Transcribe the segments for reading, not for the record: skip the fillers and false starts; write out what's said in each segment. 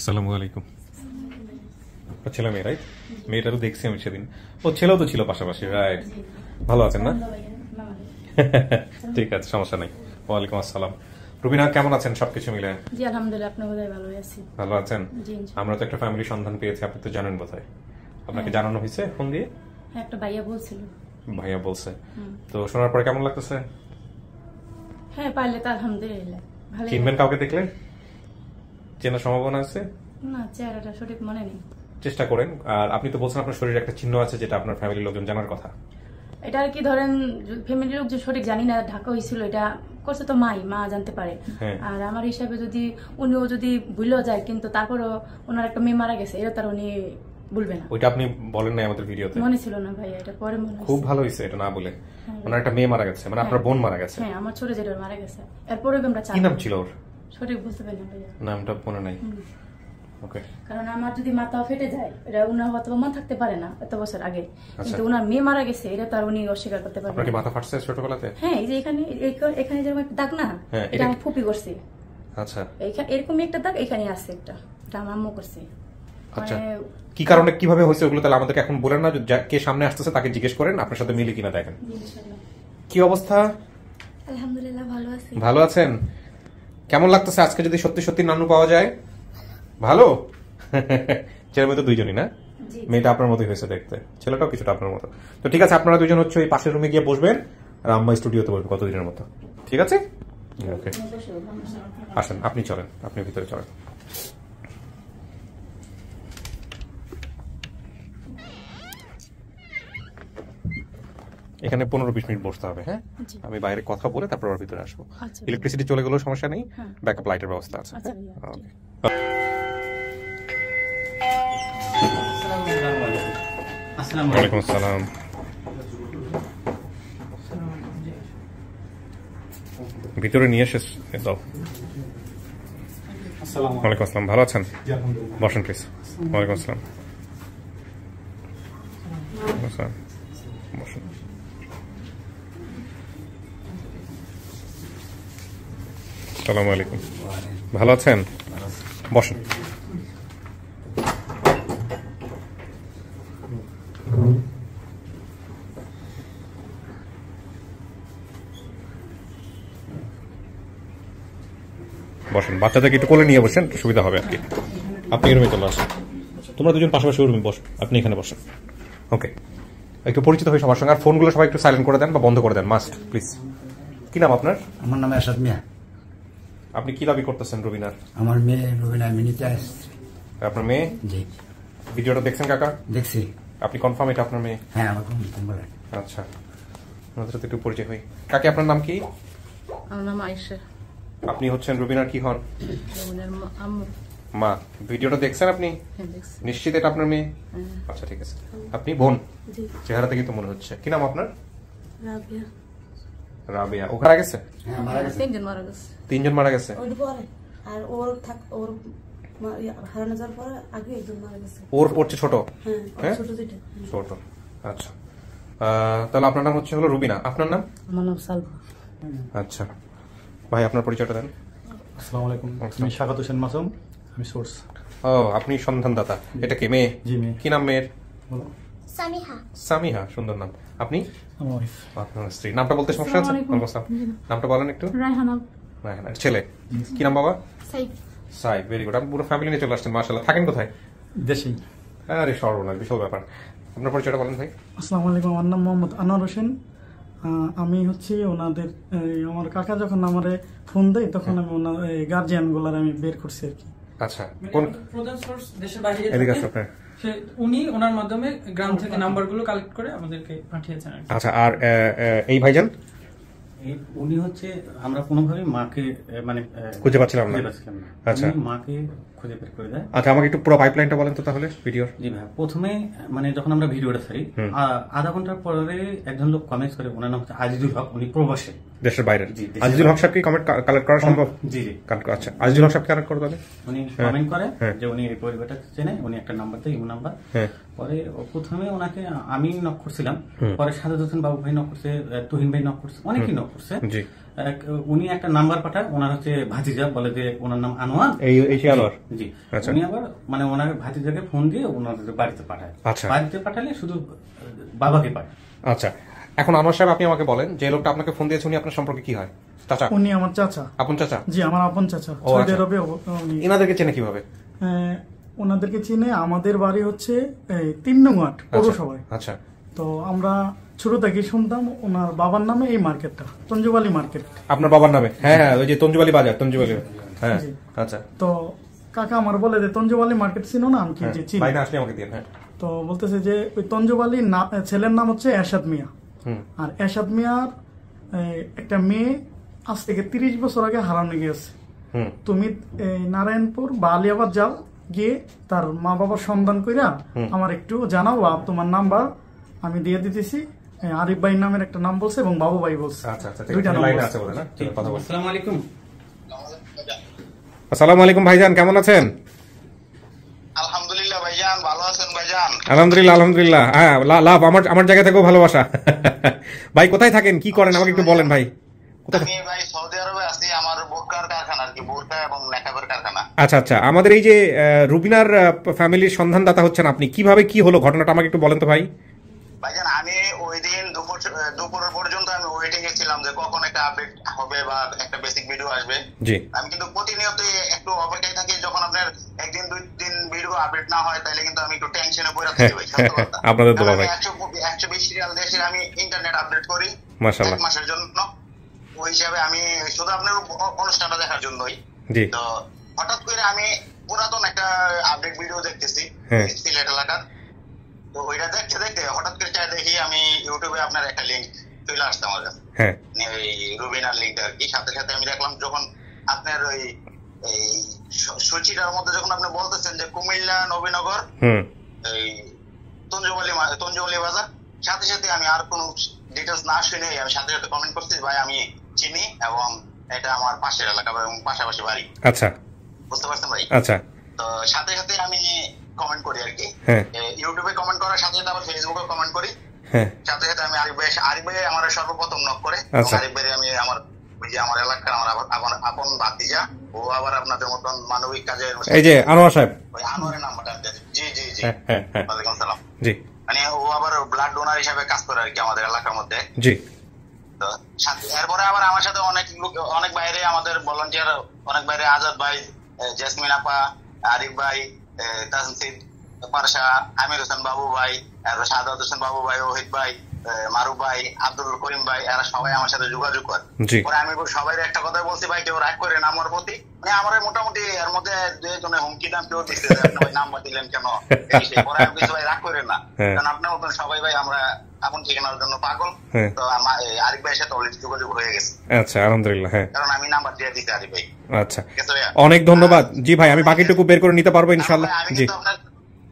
আসসালামু আলাইকুম। ছেলে মেয়ে রাইট? মেয়েটারও দেখছি আমি সেদিন। ও ছেলেও তো ছিল পাশাপাশি, রাইট? ভালো আছেন না? ঠিক আছে, সমস্যা নাই। ওয়ালাইকুম আসসালাম। রুবিনা কেমন আছেন সবকিছু মিলে? জি আলহামদুলিল্লাহ, আপনি বোধহয় ভালো আছি। ভালো আছেন? আমরা তো একটা ফ্যামিলি সন্ধান পেয়েছি, আপনি তো জানেন বোধহয়। আপনাকে জানানো হয়েছে ফোন দিয়ে? হ্যাঁ, একটা ভাইয়া বলছিল। ভাইয়া বলছে তো শোনার পরে কেমন লাগতেছে? হ্যাঁ, পারলে তো আলহামদুলিল্লাহ ভালো। চিনবেন কাউকে দেখলে? চেনার সম্ভাবনা আছে? না, চেহারাটা সঠিক মনে নেই। চেষ্টা করেন। আর আপনি তো বলছেন আপনার শরীরে একটা চিহ্ন আছে যেটা আপনার ফ্যামিলির লোকজন জানার কথা। এটা আর কি ধরেন ফ্যামিলির লোক যে সঠিক জানি না, ঢাকা হয়েছিল এটা করছে তো মা জানতে পারে। আর আমার হিসাবে যদি উনিও যদি ভুলেও যায়, কিন্তু তারপরও ওনার একটা মেয়ে মারা গেছে, এটা তার উনি বলবে না। ওইটা আপনি বলেন নাই আমাদের ভিডিওতে? মনে ছিল না ভাই, এটা পরে মনে। খুব ভালো হয়েছে এটা না বলে। ওনার একটা মেয়ে মারা গেছে, মানে আপনার বোন মারা গেছে? হ্যাঁ, আমার ছোট যেটা মারা গেছে। এরপরে আমরা কি নাম ছিল ওর? সঠিক বুঝতে পারি না ভাইয়া, নামটা মনে নাই। ওকে। কারণ আমার যদি মাথা ফেটে যায়, এটা উনার হয়তো মন থাকতে পারে না এত বছর আগে, কিন্তু উনার মেয়ে মারা গেছে এটা তার উনি অস্বীকার করতে পারবেন। আপনার কি মাথা ফাটছে ছোটবেলাতে? হ্যাঁ, এই যে এখানে যেরকম একটা দাগ না, এটা আমি ফুপি করছি। আচ্ছা, এরকমই একটা দাগ এখানে আছে একটা, এটা আমার আম্মু করছে। আচ্ছা, কি কারণে কিভাবে হয়েছে ওগুলো তাহলে আমাদেরকে এখন বলেন না। কে সামনে আসতেছে তাকে জিজ্ঞেস করেন, আপনার সাথে মিলে কিনা দেখেন। কি অবস্থা? আলহামদুলিল্লাহ ভালো আছি। ভালো আছেন? কেমন লাগতেছে আজকে যদি সত্যি সত্যি নানু পাওয়া যায়? ভালো। ছেলে মেয়ে তো দুইজনই না? মেয়েটা আপনার মতোই হয়েছে দেখতে, ছেলেটাও কিছুটা আপনার মতো। তো ঠিক আছে, আপনারা দুজন হচ্ছে ওই পাশের রুমে গিয়ে বসবেন, আর আম্মা স্টুডিওতে বসবে কতদিনের মতো। ঠিক আছে, ওকে। আসেন, আপনি চলেন, আপনি ভিতরে চলেন। এখানে 15-20 মিনিট বসতে হবে। হ্যাঁ, আমি বাইরে কথা বলে তারপর ওর ভিতরে আসবো। ইলেকট্রিসিটি চলে গেলেও সমস্যা নেই, ব্যাকআপ লাইটের ব্যবস্থা আছে। ওয়ালাইকুম আসসালাম। ভিতরে নিয়ে এসে দাও। ওয়ালাইকুম আসসালাম, ভালো আছেন? বসেন প্লিজ। ওয়ালাইকুম আসসালাম, বসেন। আসসালামু আলাইকুম, ভালো আছেন? বসেন। বসেন, বাচ্চাদেরকে একটু কোলে নিয়ে বসেন, সুবিধা হবে আর কি। আপনি রুমে চলে আসেন, তোমরা দুজন পাশাপাশি রুমে বসো, আপনি এখানে বসেন। ওকে, একটু পরিচিত হয়ে সবার সঙ্গে। আর ফোনগুলো সবাই একটু সাইলেন্ট করে দেন বা বন্ধ করে দেন, মাস্ট প্লিজ। কি নাম আপনার? আমার নাম এরশাদ মিয়া। আপনি কি দাবি করতেছেন রুবিনার? আমার মেয়ে রুবিনা মিনিতে আসছে। আপনার মেয়ে? জি। ভিডিওটা দেখছেন কাকা? দেখছি। আপনি কনফার্ম এটা আপনার মেয়ে? হ্যাঁ, আমার কনফার্ম বলে। আচ্ছা, আমাদের সাথে একটু পরিচয় হই। কাকে, আপনার নাম কি? আমার নাম আয়েশা। আপনি হচ্ছেন রুবিনার কি হন? রুবিনার আম্মু। মা। ভিডিওটা দেখছেন আপনি? হ্যাঁ, দেখছি। নিশ্চিত এটা আপনার মেয়ে? আচ্ছা, ঠিক আছে। আপনি বোন? চেহারা থেকে তো মনে হচ্ছে। কি নাম আপনার? রাবিয়া। রাবিয়া। ও মারা গেছে? হ্যাঁ, মারা গেছে। তিনজন মারা গেছে। তিনজন মারা গেছে? আর ওর হারানো যাওয়ার পরে আগে একজন মারা গেছে। ওর পড়ছে ছোট? হ্যাঁ, ছোট যেটা। ছোট, আচ্ছা। তাহলে আপনার নাম হচ্ছে হলো রুবিনা, আপনার নাম? আমার নাম সালমা। আচ্ছা ভাই, আপনার পরিচয়টা দেন। আসসালামু আলাইকুম, আমি শাকাত হোসেন মাসুম, আমি সোর্স। ও, আপনি সন্ধানদাতা। এটা কি মেয়ে? জি, মেয়ে। কি নাম মেয়ের? বলো। সামিহা। সামিহা, সুন্দর নাম। আপনি? আমার ওয়াইফ। আপনার স্ত্রী। নামটা বলতে সমস্যা আছে? নামটা বলেন একটু। রায়হানা। রায়হানা। ছেলে কি নাম বাবা? সাইফ। Saif, very good. আপনি পুরো ফ্যামিলি নিয়ে চলে আসছেন, মাশাআল্লাহ। থাকেন কোথায়? দেশেই। আরে সর্বনাশ, বিশাল ব্যাপার। আপনার পরিচয়টা বলেন ভাই। আসসালামু আলাইকুম, আমার নাম মোহাম্মদ আনোয়ার হোসেন। আমি হচ্ছে ওনাদের আমার কাকা যখন আমারে ফোন দেয় তখন আমি ওনার গার্জিয়ান গুলার আমি বের করছি আর কি। আচ্ছা, কোন প্রধান সোর্স দেশের বাইরে এদিকে থাকে, আসো আপনার। উনি ওনার মাধ্যমে গ্রাম থেকে নাম্বারগুলো কালেক্ট করে আমাদেরকে পাঠিয়েছেন আর কি। আচ্ছা, আর এই ভাইজান? উনি হচ্ছে আমরা কোনোভাবেই মাকে মানে খুঁজে পাচ্ছিলাম না। আচ্ছা, উনি মাকে খুঁজে বের করে দেয়। আচ্ছা, আমাকে একটু পুরো পাইপলাইনটা বলেন তো তাহলে ভিডিওর। জি ভাই, প্রথমে মানে যখন আমরা ভিডিওটা ছাড়ি আধা ঘন্টার পরে একজন লোক কমেন্টস করে, ওনার নাম হচ্ছে আজিজুল হক, উনি প্রবাসে। দেশের বাইরের। জি, দেশের আজিজুল হক সাহেব কি কমেন্ট কালেক্ট করা সম্ভব? জি জি আচ্ছা, আজিজুল হক সাহেব কালেক্ট করো তাহলে। উনি কমেন্ট করে যে উনি এই পরিবারটা চেনে, উনি একটা নাম্বার দেয়, ইমো নাম্বার। পরে প্রথমে ওনাকে আমি নক করছিলাম, পরে সাজাদ হোসেন বাবু ভাই নক করছে, তুহিন ভাই নক করছে, অনেকেই নক করছে। উনি একটা নাম্বার পাঠায়, ওনার হচ্ছে ভাতিজা, বলে যে ওনার নাম আনোয়ার, এই আনোয়ার জি। উনি আবার মানে ওনার ভাতিজাকে ফোন দিয়ে ওনাদের বাড়িতে পাঠায়। বাড়িতে পাঠালে শুধু বাবাকে পাঠায়। আচ্ছা, এখন আনোয়ার সাহেব আপনি আমাকে বলেন, যে লোকটা আপনাকে ফোন দিয়েছে উনি আপনার সম্পর্কে কি হয়? চাচা? উনি আমার চাচা। আপন চাচা? জি, আমার আপন চাচা। সৌদি আরবে। এনাদেরকে চেনে কিভাবে? ওনাদেরকে চিনে, আমাদের বাড়ি হচ্ছে 3 নং ওয়ার্ড পৌরসভায়। আচ্ছা। তো আমরা ছোট থেকে শুনতাম ওনার বাবার নামে এই মার্কেটটা, তঞ্জুবালি মার্কেট। আপনার বাবার নামে? হ্যাঁ হ্যাঁ, ওই যে তঞ্জুবালি বাজার, তঞ্জুবালি। হ্যাঁ, আচ্ছা। তো কাকা আমার বলে যে তঞ্জুবালি মার্কেট চিনো না? আমি কি যে চিনি। বাইরে আসলে আমাকে দিন। হ্যাঁ। তো বলতেছে যে ওই তঞ্জুবালি ছেলের নাম হচ্ছে এরশাদ মিয়া। আর এরশাদ মিয়ার একটা মেয়ে আজ থেকে 30 বছর আগে হারানো গিয়েছে। তুমি নারায়ণপুর বা আলিয়াবাদ যাও, গিয়ে তার মা বাবার সন্ধান কইরা আমার একটু জানাও, বা তোমার নাম্বার আমি দিয়ে দিতেছি। আরিফ ভাই নামের একটা নাম বলছে এবং বাবু ভাই বলছে। দুইটা নাম আছে বলে না? আসসালামু আলাইকুম। আসসালামু আলাইকুম ভাইজান, কেমন আছেন? আলহামদুলিল্লাহ ভাইজান, ভালো আছেন ভাইজান? আলহামদুলিল্লাহ আলহামদুলিল্লাহ। হ্যাঁ, লাভ আমার জায়গা থেকেও ভালোবাসা। ভাই কোথায় থাকেন, কি করেন আমাকে একটু বলেন ভাই। আমি ভাই সৌদি আরবে আছি, আমার বোরকার কারখানা আর কি, বোরকা এবং নেকাবের কারখানা। আচ্ছা আচ্ছা, আমাদের এই যে রুবিনার ফ্যামিলির সন্ধানদাতা হচ্ছেন আপনি, কিভাবে কি হলো ঘটনাটা আমাকে একটু বলেন তো ভাই। ভাইজান আমি ওই দিন দুপুর পর্যন্ত আমি ওয়েটিং এ ছিলাম যে কখন একটা আপডেট হবে বা একটা বেসিক ভিডিও আসবে। জি। আমি কিন্তু প্রতিনিয়তই একটু অপেক্ষায় থাকি, যখন আপনার একদিন 2-3 ভিডিও আপডেট না হয় তাহলে কিন্তু আমি একটু টেনশনে পড়ে থাকি ভাই। আপনাদের দোয়া ভাই। 120 রিয়াল দেশের আমি ইন্টারনেট আপডেট করি মাশাআল্লাহ, 1 মাসের জন্য। ওই হিসাবে আমি শুধু আপনার অনুষ্ঠানটা দেখার জন্যই। তো হঠাৎ করে আমি পুরাতন একটা আপডেট ভিডিও দেখতেছি সিলেট এলাকার। তো ওইটা দেখতে দেখতে হঠাৎ করে দেখি আমি ইউটিউবে আপনার একটা লিঙ্ক চলে আসছে আমার কাছে, ওই রুবিনার লিঙ্কটা আর কি। সাথে সাথে আমি দেখলাম যখন আপনার ওই সূচিটার মধ্যে যখন আপনি বলতেছেন যে কুমিল্লা নবীনগর এই তঞ্জুবালি বাজার, সাথে সাথে আমি আর কোনো ডিটেলস না শুনে আমি সাথে সাথে কমেন্ট করছি, ভাই আমি চিনি এবং এটা আমার পাশের এলাকা এবং পাশাপাশি বাড়ি। আচ্ছা, বুঝতে পারছেন ভাই? আচ্ছা। তো সাথে সাথে আমি কমেন্ট করি আর কি, ইউটিউবে কমেন্ট করার সাথে সাথে আবার ফেসবুকে কমেন্ট করি। সাথে সাথে আমি আরিফ ভাই আমার সর্বপ্রথম নক করে। আরিফ ভাই আমি আমার ওই যে আমার এলাকার আমার আপন ভাতিজা, ও আবার আপনাদের মতন মানবিক কাজে, এই যে আনোয়ার সাহেব, ওই আনোয়ারের নাম্বারটা জি জি জি ওয়ালাইকুম সালাম। জি, মানে ও আবার ব্লাড ডোনার হিসাবে কাজ করে আর কি আমাদের এলাকার মধ্যে। জি। তো এরপরে আবার আমার সাথে অনেক বাইরে আমাদের ভলান্টিয়ার, অনেক বাইরে আজাদ ভাই, জেসমিন আপা, আরিফ ভাই, তাসনিদ পারশা, আমির হোসেন বাবু ভাই, সাদাত হোসেন বাবু ভাই, ওহিদ ভাই, মারুফ ভাই, আব্দুল করিম ভাই, এরা সবাই আমার সাথে যোগাযোগ করে। পরে আমি সবাই একটা কথা বলছি, ভাই কেউ রাগ করেন আমার প্রতি। মানে আমার মোটামুটি এর মধ্যে 2 হুমকি দাম কেউ দিচ্ছে আপনি ভাই নাম্বার দিলেন কেন। পরে আমি কিছু ভাই রাগ করেন না, কারণ আপনার মতন সবাই ভাই আমরা আপন ঠিকানার জন্য পাগল। তো আরিফ ভাইয়ের সাথে অলরেডি যোগাযোগ হয়ে গেছে। আচ্ছা, আলহামদুলিল্লাহ। হ্যাঁ, কারণ আমি নাম্বার দিয়ে দিতে আরিফ ভাই। আচ্ছা, অনেক ধন্যবাদ। জি ভাই, আমি বাকিটুকু বের করে নিতে পারবো ইনশাআল্লাহ। জি।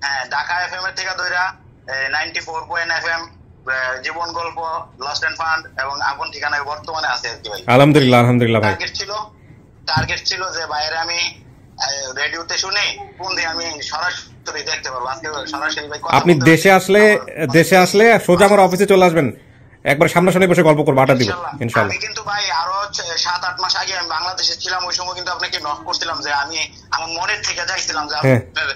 হ্যাঁ, ঢাকা এফএম এর থেকে দইরা 94 FM, জীবন গল্প, লস্ট এন্ড ফান্ড এবং আপন ঠিকানায় বর্তমানে আছে আর কি ভাই। আলহামদুলিল্লাহ আলহামদুলিল্লাহ ভাই। টার্গেট ছিল যে বাইরে আমি রেডিওতে শুনে কোন দিন আমি সরাসরি দেখতে পারবো। আজকে সরাসরি ভাই আপনি দেশে আসলে সোজা আমার অফিসে চলে আসবেন, একবার সামনাসামনি বসে গল্প করবো, আড্ডা দিব ইনশাআল্লাহ। আমি কিন্তু ভাই আরো 7-8 মাস আগে আমি বাংলাদেশে ছিলাম, ওই সময় কিন্তু আপনাকে নক করছিলাম যে আমি আমার মনের থেকে যাইছিলাম যে আপনার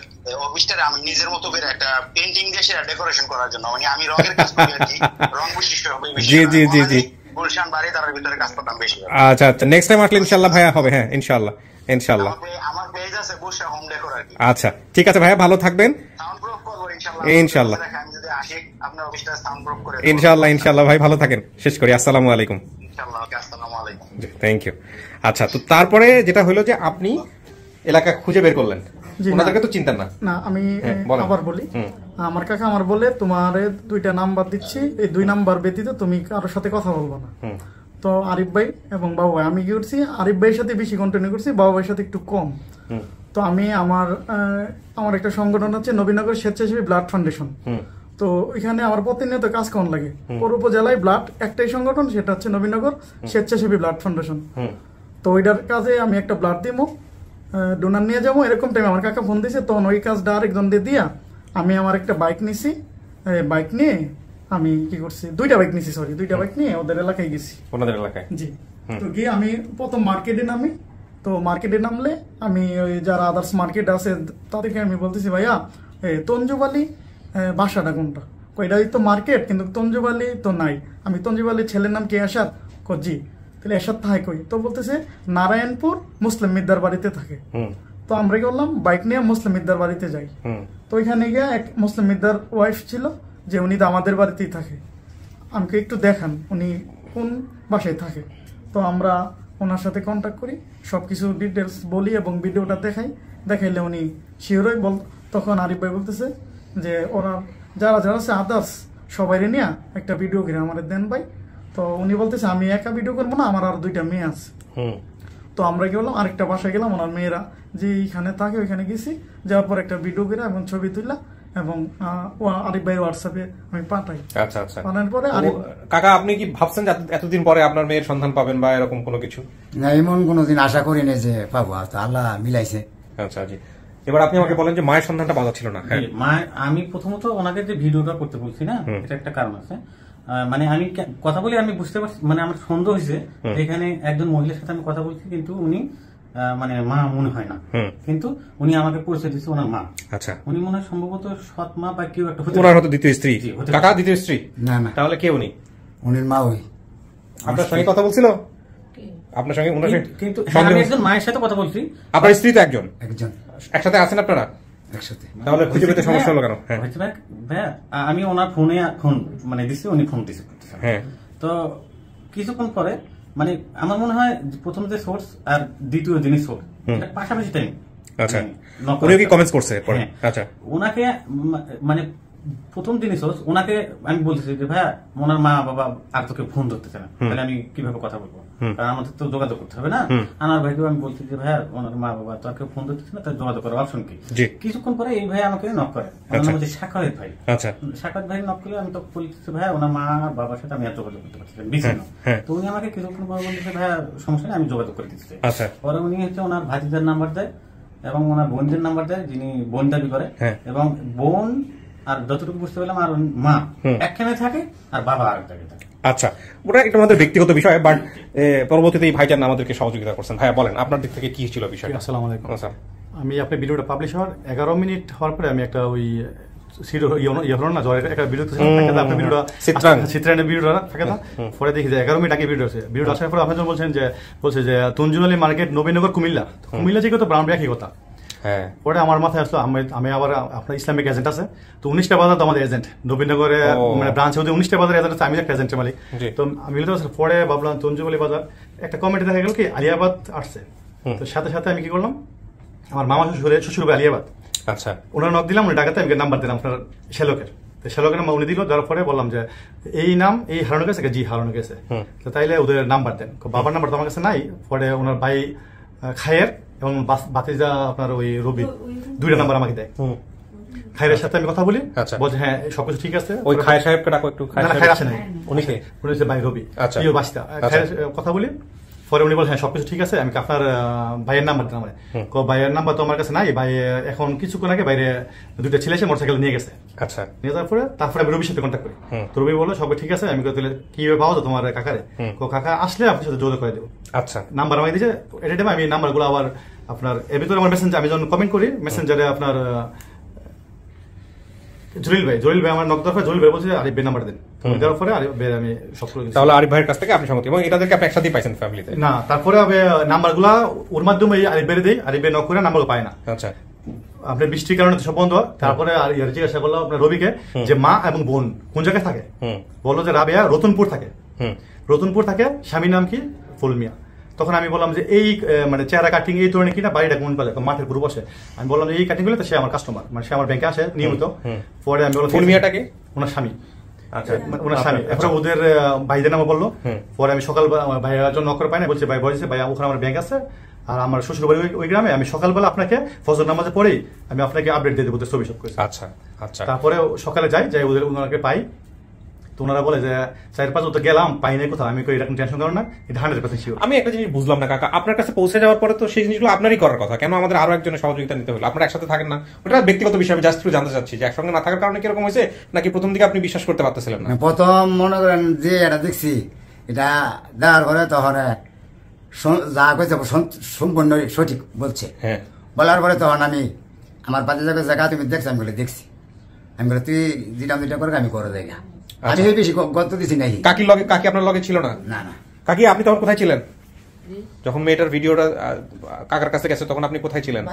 অফিসটারে আমি নিজের মতো করে একটা পেইন্টিং দিয়ে সেটা ডেকোরেশন করার জন্য, মানে আমি রঙের কাজ করি আর কি, রং বিশিষ্ট হবে। জি জি জি জি, গুলশান বাড়ি তার ভিতরে কাজ করতাম বেশি। আচ্ছা আচ্ছা, নেক্সট টাইম আসলে ইনশাআল্লাহ ভাইয়া হবে। হ্যাঁ, ইনশাআল্লাহ ইনশাআল্লাহ। আমার পেজ আছে বুশরা হোম ডেকোর আর কি। আচ্ছা, ঠিক আছে ভাইয়া, ভালো থাকবেন। সাউন্ড প্রুফ করব ইনশাআল্লাহ। ইনশাআল্লাহ আমি যদি আসি আপনার অফিসটা সাউন্ড প্রুফ করে ইনশাআল্লাহ ইনশাআল্লাহ ভাই, ভালো থাকেন। শেষ করি, আসসালামু আলাইকুম। ইনশাআল্লাহ, আসসালামু আলাইকুম। জি, থ্যাংক ইউ। আচ্ছা, তো তারপরে যেটা হলো যে আপনি এলাকা খুঁজে বের করলেন, ওনাদেরকে তো চিন্তা না। আমি আবার বলি, আমার কাকা আমার বলে তোমার 2টা নাম্বার দিচ্ছি, এই 2 নাম্বার ব্যতীত তুমি কারোর সাথে কথা বলবো না। তো আরিফ ভাই এবং বাবু ভাই, আমি কি করছি, আরিফ ভাইয়ের সাথে বেশি কন্টিনিউ করছি, বাবু ভাইয়ের সাথে একটু কম। তো আমি আমার একটা সংগঠন হচ্ছে নবীনগর স্বেচ্ছাসেবী ব্লাড ফাউন্ডেশন, তো এখানে আমার প্রতিনিয়ত কাজ কেমন লাগে। পৌর উপজেলায় ব্লাড একটাই সংগঠন, সেটা হচ্ছে নবীনগর স্বেচ্ছাসেবী ব্লাড ফাউন্ডেশন। তো ওইটার কাজে আমি একটা ব্লাড দিব, ডোনার নিয়ে যাবো, এরকম টাইম আমার কাকা ফোন দিয়েছে, তখন ওই কাজটা আরেকজন দিয়ে দিয়া আমি আমার একটা বাইক নিছি। বাইক নিয়ে আমি কি করছি, দুইটা বাইক নিয়ে ওদের এলাকায় গেছি। ওনাদের এলাকায়? জি। তো গিয়ে আমি প্রথম মার্কেটে নামি। তো মার্কেটে নামলে আমি ওই যারা আদার্স মার্কেট আছে তাদেরকে আমি বলতেছি, ভাইয়া তঞ্জুবালি বাসাটা কোনটা? এটা তো মার্কেট, কিন্তু তঞ্জুবালি তো নাই। আমি তঞ্জুবালির ছেলের নাম কি এরশাদ? জি। তাহলে এরশাদ থাকে কই? তো বলতেছে নারায়ণপুর মুসলিম মিদ্দার বাড়িতে থাকে। তো আমরা কি করলাম, বাইক নিয়ে মুসলিম মিদ্দার বাড়িতে যাই। তো ওইখানে গিয়ে এক মুসলিম মিদ্দার ওয়াইফ ছিল, যে উনি তো আমাদের বাড়িতেই থাকে, আমাকে একটু দেখান উনি কোন বাসায় থাকে। তো আমরা ওনার সাথে কন্ট্যাক্ট করি, সবকিছু ডিটেলস বলি এবং ভিডিওটা দেখাইলে উনি শিওরই বল। তখন আরিফ ভাই বলতেছে যে ওরা যারা আছে আদার্স সবাই নিয়ে একটা ভিডিও করে আমাদের দেন ভাই। তো উনি বলতেছে আমি একা ভিডিও করবো না, আমার আর 2টা মেয়ে আছে। তো আমরা কি বললাম, আরেকটা বাসায় গেলাম, ওনার মেয়েরা যে এইখানে থাকে ওইখানে গেছি, যাওয়ার পর একটা ভিডিও করে এবং ছবি তুললাম এবং আরিফ ভাই হোয়াটসঅ্যাপে আমি পাঠাই। আচ্ছা আচ্ছা। পাঠানোর পরে কাকা আপনি কি ভাবছেন যে এতদিন পরে আপনার মেয়ের সন্ধান পাবেন বা এরকম কোনো কিছু? না, এমন কোনোদিন আশা করি না যে পাবো, আল্লাহ মিলাইছে। আচ্ছা জি। এবার আপনি আমাকে বলেন যে মায়ের সন্ধানটা পাওয়া ছিল না। আমি প্রথমত ওনাকে যে ভিডিওটা করতে বলছি না, এটা একটা কারণ আছে। মানে আমি কথা বলে আমি বুঝতে পারছি, মানে আমার সন্দেহ হয়েছে এখানে একজন মহিলার সাথে আমি কথা বলছি, কিন্তু উনি মানে মা মনে হয় না, কিন্তু উনি আমাকে পরিচয় দিচ্ছে ওনার মা। আচ্ছা। উনি মনে হয় সম্ভবত সৎ মা বা কেউ একটা ওনার হয়তো দ্বিতীয় স্ত্রী। কাকা দ্বিতীয় স্ত্রী? না না। তাহলে কে উনি? উনির মা। ওই আপনার সঙ্গে কথা বলছিল? আপনার সঙ্গে ওনার সঙ্গে? কিন্তু আমি একজন মায়ের সাথে কথা বলছি। আপনার স্ত্রী তো একজন? একজন। একসাথে আছেন আপনারা? একসাথে। তাহলে খুঁজে পেতে সমস্যা হলো কেন? ভাইয়া আমি ওনার ফোনে ফোন মানে দিচ্ছি, উনি ফোন দিচ্ছে। হ্যাঁ। তো কিছুক্ষণ পরে মানে আমার মনে হয় প্রথম যে সোর্স আর দ্বিতীয় যিনি সোর্স পাশাপাশি টাইম। আচ্ছা। উনিও কি কমেন্টস করছে পরে? আচ্ছা। ওনাকে মানে প্রথম যিনি সোর্স ওনাকে আমি বলতেছি যে ভাইয়া ওনার মা বাবা আর তোকে ফোন ধরতেছে না, তাহলে আমি কিভাবে কথা বলবো? কারণ আমাদের তো যোগাযোগ করতে হবে না। আমার ভাইকেও আমি বলছি যে ভাইয়া ওনার মা বাবা তো আর কেউ ফোন ধরতেছে না, তাই যোগাযোগ করার অপশন কি? কিছুক্ষণ পরে এই ভাই আমাকে নক করে, ওনার নাম হচ্ছে সাকায়েত ভাই। আচ্ছা। সাকায়েত ভাই নক করলে আমি তো বলতেছি ভাইয়া ওনার মা বাবার সাথে আমি আর যোগাযোগ করতে পারছি না, বিচ্ছিন্ন। তো উনি আমাকে কিছুক্ষণ পরে বলতেছে ভাইয়া সমস্যা নেই, আমি যোগাযোগ করে দিচ্ছি। পরে উনি হচ্ছে ওনার ভাতিজার নাম্বার দেয় এবং ওনার বোনদের নাম্বার দেয়, যিনি বোন দাবি করে, এবং বোন আর যতটুকু বুঝতে পারলাম আর মা একখানে থাকে আর বাবা আরেক জায়গায় থাকে। আচ্ছা, ওটা একটা আমাদের ব্যক্তিগত বিষয়, বাট পরবর্তীতে এই ভাইজান আমাদেরকে সহযোগিতা করছেন। ভাইয়া বলেন আপনার দিক থেকে কি ছিল বিষয়টা? আসসালামু আলাইকুম। আমি আপনার ভিডিওটা পাবলিশ হওয়ার 11 মিনিট হওয়ার পরে আমি একটা ওই পরে দেখি যে 11 মিনিট আগে ভিডিও আছে। ভিডিও আসার পরে আপনার বলছেন যে তঞ্জুবালি মার্কেট নবীনগর কুমিল্লা যে কথা ব্রাউন একই কথা। পরে আমার মাথায় আসলো আমি আবার আপনার ইসলামিক এজেন্ট আছে, তো 19টা বাজার তো আমাদের এজেন্ট নবীনগরে মানে ব্রাঞ্চে 19টা বাজার এজেন্ট আছে, আমি একটা এজেন্টের মালিক। তো আমি পরে ভাবলাম তঞ্জুবালি বাজার একটা কমেন্টে দেখা গেল কি আলিয়াবাদ আসছে। তো সাথে সাথে আমি কি করলাম, আমার মামা শ্বশুর আলিয়াবাদ। আচ্ছা। ওনার নক দিলাম, উনি ডাকাতে আমি নাম্বার দিলাম আপনার শ্যালকের। শ্যালকের নাম উনি দিল, দেওয়ার পরে বললাম যে এই নাম এই হারানো গেছে, জি হারানো গেছে, তো তাইলে ওদের নাম্বার দেন। বাবার নাম্বার তো আমার কাছে নাই। পরে ওনার ভাই খায়ের এবং বাতিজা আপনার ওই রবি 2টা নাম্বার আমাকে দেয়। খায়ের সাথে আমি কথা বলি, বলছে হ্যাঁ সবকিছু ঠিক আছে। ওই খায়ের সাহেবকে ডাকো একটু। খায়ের আসে নাই, উনি হচ্ছে ভাই রবি। আচ্ছা। বাসিতা খায়ের কথা বলি, পরে উনি বলে হ্যাঁ সবকিছু ঠিক আছে, আমি আপনার ভাইয়ের নাম্বার দিলাম। ভাইয়ের নাম্বার তো আমার কাছে নাই, ভাই এখন কিছুক্ষণ আগে বাইরে 2টা ছেলে এসে মোটরসাইকেল নিয়ে গেছে। আচ্ছা। নিয়ে যাওয়ার পরে তারপরে আমি রবির সাথে কন্ট্যাক্ট করি। তো রবি বললো সব ঠিক আছে। আমি কিভাবে পাবো তোমার কাকারে? কাকা আসলে আপনার সাথে যোগাযোগ করে দেবো। আচ্ছা। নাম্বার আমাকে দিয়েছে, এটা টাইমে আমি নাম্বারগুলো আবার আপনার এর ভিতরে আমার মেসেঞ্জার, আমি যখন কমেন্ট করি মেসেঞ্জারে আপনার জলিল ভাই আমার নক দরকার, জলিল ভাই বলছে আরিফ ভাই নাম্বার দেন। দেওয়ার পরে আরিফ ভাই আমি সব করে দিচ্ছি। তাহলে আরিফ ভাইয়ের কাছ থেকে আপনি সংগতি এবং এটাদেরকে আপনি একসাথেই পাইছেন ফ্যামিলিতে? না, তারপরে আমি নাম্বারগুলা ওর মাধ্যমে আরিফ ভাই দেই, আরিফ ভাই নক করে নাম্বার পায় না। আচ্ছা। আপনার বৃষ্টির কারণে সব বন্ধ। তারপরে জিজ্ঞাসা করলো আপনার রবিকে যে মা এবং বোন কোন জায়গায় থাকে। বললো যে রাবেয়া রতনপুর থাকে, স্বামীর নাম কি ফুলমিয়া। তখন আমি বললাম যে এই মানে চেহারা কাটিং এই ধরনের কিনা বাড়িটা কোন পালে মাঠের গ্রুপ আসে। আমি বললাম যে এই কাটিং গুলো, সে আমার কাস্টমার, মানে সে আমার ব্যাংকে আসে নিয়মিত। পরে আমি বললাম ফুলমিয়াটাকে ওনার স্বামী। আচ্ছা, ওনার স্বামী। এখন ওদের ভাইদের নামে বললো। পরে আমি সকাল ভাইয়ের জন্য নকর পাই না, বলছে ভাই বলেছে ভাই ওখানে আমার ব্যাংক আছে আর আমার শ্বশুর বাড়ি ওই গ্রামে, আমি সকালবেলা আপনাকে ফজর নামাজে পড়েই আমি আপনাকে আপডেট দিয়ে দেবো ছবি সব করে। আচ্ছা। আচ্ছা। তারপরে সকালে যাই ওনাকে পাই, তো ওনারা বলে যে 4-5 তো গেলাম পাই নাই কোথাও। আমি এরকম টেনশন করো না, এটা 100% শিওর। আমি একটা জিনিস বুঝলাম না কাকা, আপনার কাছে পৌঁছে যাওয়ার পরে তো সেই জিনিসগুলো আপনারই করার কথা, কেন আমাদের আরো একজনের সহযোগিতা নিতে হলো? আপনারা একসাথে থাকেন না, ওটা ব্যক্তিগত বিষয়। আমি জাস্ট একটু জানতে চাচ্ছি যে একসঙ্গে না থাকার কারণে কিরকম হয়েছে, নাকি প্রথম দিকে আপনি বিশ্বাস করতে পারতেছিলেন না? প্রথম মনে করেন যে এটা দেখছি, এটা দেওয়ার পরে তখন যা কইছে সম্পূর্ণ সঠিক বলছে। হ্যাঁ, বলার পরে তখন আমি আমার বাজে জায়গা তুমি দেখছি, আমি বলে দেখছি, আমি বলে তুই যেটা করে আমি করে দেয় না, আমি বেশি গত দিছি নাই। কাকি আপনার লগে ছিল না? না না। কাকি আপনি তখন কোথায় ছিলেন যখন মেয়েটার ভিডিওটা কাকার কাছে গেছে? তখন আপনি কোথায় ছিলেন?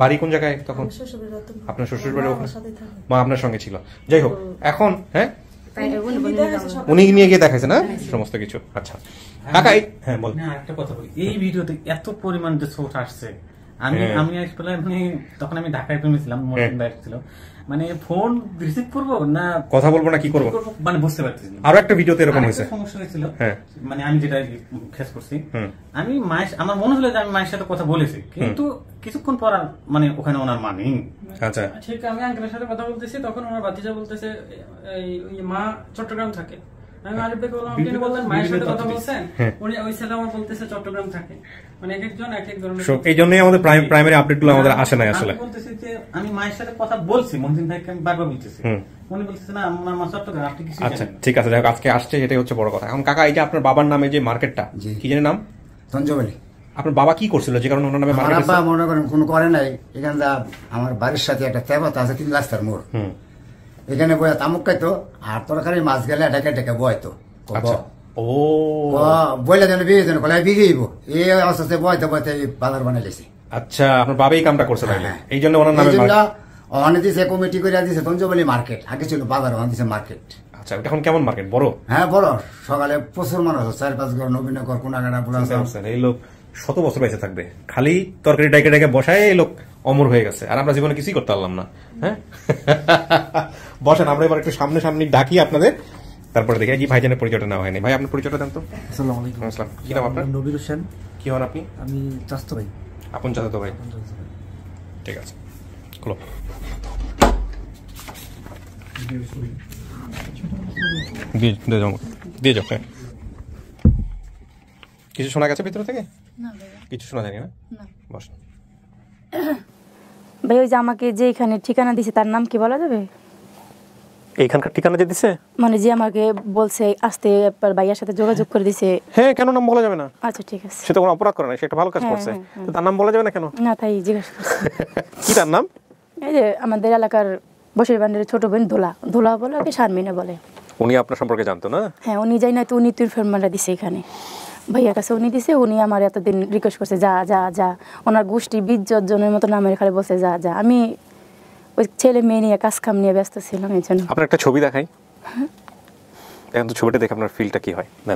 বাড়ি কোন জায়গায় তখন? আপনার শ্বশুর বাড়ি ওখানে? মা আপনার সঙ্গে ছিল। যাই হোক, এখন হ্যাঁ উনি নিয়ে গিয়ে দেখাইছে না সমস্ত কিছু। আচ্ছা কাকা, হ্যাঁ বল। একটা কথা বলি, এই ভিডিওতে এত পরিমাণ যে সোর্স আসছে, আমি তখন আমি ঢাকায় ছিলাম, ছিল মানে ফোন রিসিভ করবো না কথা বলবো না কি করবো মানে বুঝতে পারছি। আরো একটা ভিডিওতে এরকম হয়েছে, সমস্যা হয়েছিল। মানে আমি যেটা ফেস করছি, আমি আমার মনে হলো যে আমি মায়ের সাথে কথা বলেছি, কিন্তু কিছুক্ষণ পর মানে ওখানে ওনার মা নেই। আচ্ছা, ঠিক আমি আঙ্কেলের সাথে কথা বলতেছি, তখন ওনার ভাতিজা বলতেছে মা চট্টগ্রাম থাকে। আমি আরিফকে বললাম, আপনি বললেন মায়ের সাথে কথা বলছেন, উনি ওই ছেলে আমার বলতেছে চট্টগ্রাম থাকে। মানে এক একজন এক এক ধরনের। এই জন্যই আমাদের প্রাইমারি আপডেটগুলো আমাদের আসে না আসলে। বলতেছি যে আমি মায়ের সাথে কথা বলছি, মনজিন ভাইকে আমি বারবার বলতেছি, উনি বলতেছে না আমার মা চট্টগ্রাম, আপনি কিছু। আচ্ছা ঠিক আছে, যাই হোক, আজকে আসছে এটাই হচ্ছে বড় কথা। এখন কাকা, এই যে আপনার বাবার নামে যে মার্কেটটা, কি জানি নাম? তঞ্জবালি। আপনার বাবা কি করছিল যে কারণে ওনার নামে মার্কেট? আমার বাবা মনে করেন কোনো করে নাই। এখানে আমার বাড়ির সাথে একটা তেবাত আছে, 3 রাস্তার মোড়, এখানে বয়া তামুক খাইতো, আর তরকারি মাছ গেলে এটাকে এটাকে বয়তো। ও বইলে যেন বিয়ে যেন কলাই বিঘেইব, এই অবস্থাতে বয়তে বয়তে বাজার বানাই লেছি। আচ্ছা, আপনার বাবা এই কামটা করছে তাইলে, এই জন্য ওনার নামে অনে দিছে কমিটি করে দিছে তঞ্জবালি মার্কেট, আগে ছিল বাজার, ওখানে দিছে মার্কেট। আচ্ছা, এখন কেমন মার্কেট? বড়? হ্যাঁ বড়, সকালে প্রচুর মানুষ, 4-5 ঘর নবীনগর কোনাগাড়া পুরান। এই লোক 100 বছর বেঁচে থাকবে, খালি তরকারি ডাইকে ডাইকে বসায় এই লোক অমর হয়ে গেছে, আর আমরা জীবনে কিছুই করতে পারলাম না। হ্যাঁ বসেন, আমরা এবার একটু সামনে সামনে ডাকি আপনাদের, তারপরে দেখি। কি ভাইজানের পরিচয়টা নেওয়া হয়নি। ভাই আপনার পরিচয়টা দেন তো। আসসালামু আলাইকুম। আসসালাম। কি নাম আপনার? নবীর হোসেন। কি হন আপনি? আমি চাচাতো ভাই। আপন চাচাতো ভাই, ঠিক আছে। খোলো। দিয়ে যাও। কিছু শোনা গেছে ভিতর থেকে? কিছু শোনা যায়নি না? বস ভাই। ওই যে আমাকে যে এখানে ঠিকানা দিছে তার নাম কি বলা যাবে? এইখানকার ঠিকানা যে দিছে, মানে যে আমাকে বলছে আসতে, ভাইয়ার সাথে যোগাযোগ করে দিছে। হ্যাঁ, কেন নাম বলা যাবে না? আচ্ছা ঠিক আছে। সে তো কোনো অপরাধ করে না, সে একটা ভালো কাজ করছে, তো তার নাম বলা যাবে না কেন? না, তাই জিজ্ঞাসা করছি। কি তার নাম? এই যে আমাদের এলাকার বসির বান্ডের ছোট বোন ধোলা বলে, ওকে শারমিনা বলে। উনি আপনার সম্পর্কে জানতো না? হ্যাঁ, উনি যাই না তো, উনি তুই ফেরমানটা দিছে এখানে ভাইয়ার কাছে, উনি দিছে। উনি আমার এতদিন রিকোয়েস্ট করছে যা যা যা, ওনার গোষ্ঠী 20 জনের মতো নামের খালি বলছে যা যা। আমি ওই ছেলে মেয়ে নিয়ে কাজ কাম নিয়ে ব্যস্ত ছিলাম, এই জন্য। আপনার একটা ছবি দেখাই, এখন তো ছবিটা দেখে আপনার ফিলটা কি হয় না?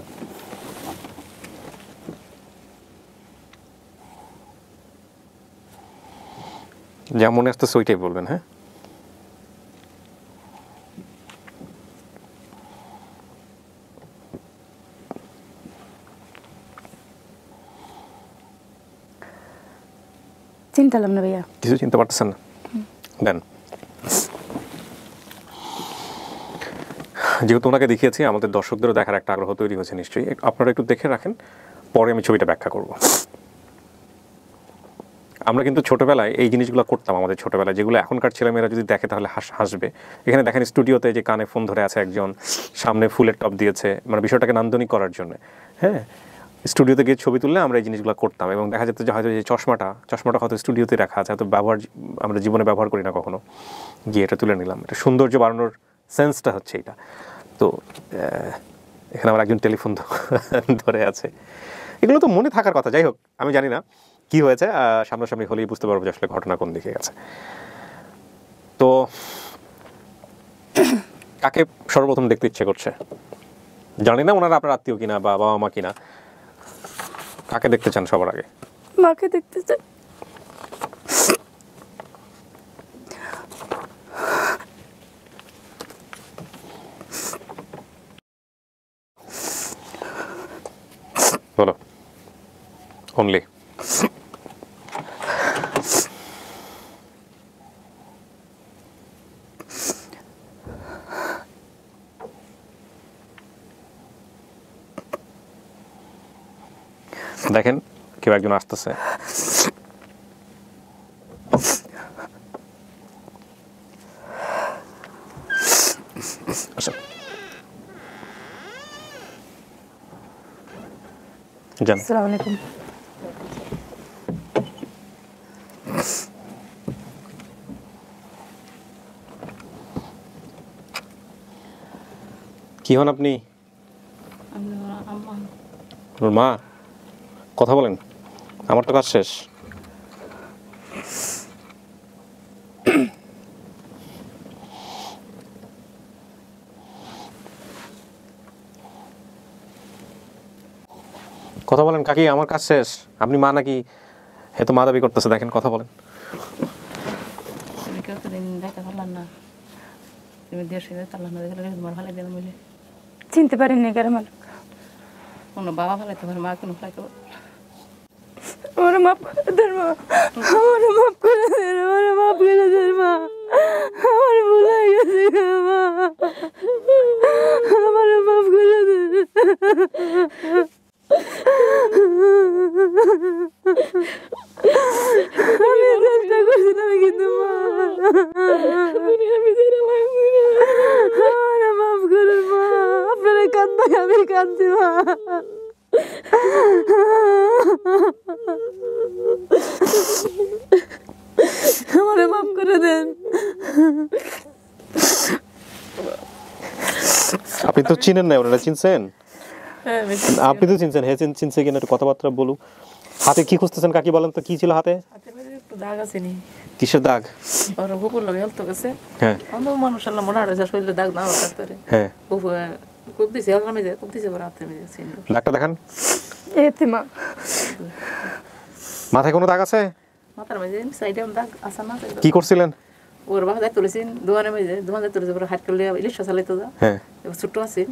যা মনে আসতেছে ওইটাই বলবেন। হ্যাঁ, চিন্তালাম না ভাইয়া, কিছু চিনতে পারতেছেন না? দেন। যেহেতু ওনাকে দেখিয়েছি, আমাদের দর্শকদেরও দেখার একটা আগ্রহ তৈরি হয়েছে নিশ্চয়ই, আপনারা একটু দেখে রাখেন, পরে আমি ছবিটা ব্যাখ্যা করব। আমরা কিন্তু ছোটবেলায় এই জিনিসগুলো করতাম, আমাদের ছোটবেলায়, যেগুলো এখনকার ছেলেমেয়েরা যদি দেখে তাহলে হাসবে। এখানে দেখেন স্টুডিওতে যে কানে ফোন ধরে আছে একজন, সামনে ফুলের টপ দিয়েছে, মানে বিষয়টাকে নান্দনিক করার জন্য। হ্যাঁ, স্টুডিওতে গিয়ে ছবি তুললে আমরা এই জিনিসগুলো করতাম, এবং দেখা যেত যে হয়তো যে চশমাটা হয়তো স্টুডিওতে রাখা আছে, হয়তো আমরা জীবনে ব্যবহার করি না কখনো, গিয়ে এটা তুলে নিলাম। এটা সৌন্দর্য বাড়ানোর সেন্সটা হচ্ছে এটা। তো এখানে আমার একজন টেলিফোন ধরে আছে, এগুলো তো মনে থাকার কথা। যাই হোক, আমি জানি না কি হয়েছে, সামনাসামনি হলেই বুঝতে পারবো যে আসলে ঘটনা কোন দিকে গেছে। তো কাকে সর্বপ্রথম দেখতে ইচ্ছে করছে? জানি না ওনারা আপনার আত্মীয় কিনা বা বাবা মা কিনা, কাকে দেখতে চান সবার আগে? মাকে দেখতে চাই। বলো অনলি। দেখেন কেউ একজন আসতেছে। আসসালামু আলাইকুম। কি হন আপনি? ওর মা? কথা বলেন, আমার তো কাজ শেষ। কথা বলেন কাকি, আমার কাজ শেষ। আপনি মা নাকি? এত মা দাবি করতেছে, দেখেন কথা বলেন। চিনতে পারিনি কারণ কোনো বাবা ফেলে তোমার মা কোনো ফেলাইতে আমার মাফ করে দেন মা, আমার মাফ করে দেন, আমার মাফ করে দেন মা, আমার ভুল হয়ে গেছে মা, আমার মাফ করে দেন। আমি চেষ্টা করছিলাম কিন্তু মা, আমার মাফ করুন মা, আপনারা কান্দায় আমি কাঁদছি মা। আমারে মাফ করে দেন। আপনি তো চিনেন না ওনারা, চিনছেন? আপনি তো চিনছেন, হ্যাঁ চিনছে কিনা একটু কথাবার্তা বলুন। হাতে কি খুঁজতেছেন কাকি, বলেন তো কি ছিল হাতে? একটু দাগ আছে নি। কিসের দাগ? ওর কুকুর লাগে হেলতে গেছে। হ্যাঁ অন্য মানুষ আল্লাহ মনে হয় শরীরে দাগ না হওয়ার তারে। হ্যাঁ খুব দিছে আলমামে যায়, খুব দিছে রাতে আমি যাচ্ছি। দাগটা দেখান। এতে মা মাথায় কোনো দাগ আছে? মাথার মাঝে সাইডে দাগ আছে না? কি করছিলেন? ওর বাবা যাই তুলেছেন দোকানে মাঝে, দোকান যাই তুলেছে হাট করলে ইলিশ চালাইতো যা। হ্যাঁ এবার ছোট্ট আছেন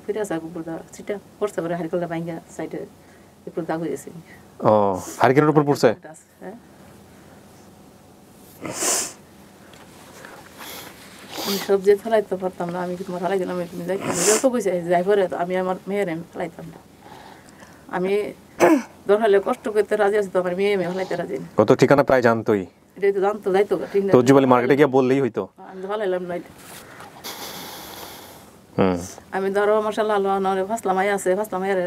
ফিরে আসা কুকুর দা সেটা পড়ছে পরে হাট করলে ভাঙ্গা সাইডে একটু দাগ হয়ে গেছে। ও হারিকেনের উপর পড়ছে? হ্যাঁ আমি সবজি ফেলাইতে পারতাম না, আমি তোমার ফেলাই দিলাম, তুমি যাই যত কইছে যাই পরে আমি আমার মেয়ের আমি ফেলাইতাম না। আমি দরকারে কষ্ট করতে রাজি আছি তো আমার মেয়ে ফেলাইতে রাজি না। কত ঠিকানা প্রায় জানতোই, এটাই তো জানতো যাইতো ঠিক না? তো উজ্জ্বল মার্কেটে গিয়ে বললেই হইতো। আমি তো ফেলাইলাম না। আমি ধরো মশাল্লাহ আল্লাহ নরে ফাসলাম আই আছে, ফাসলাম আয়ের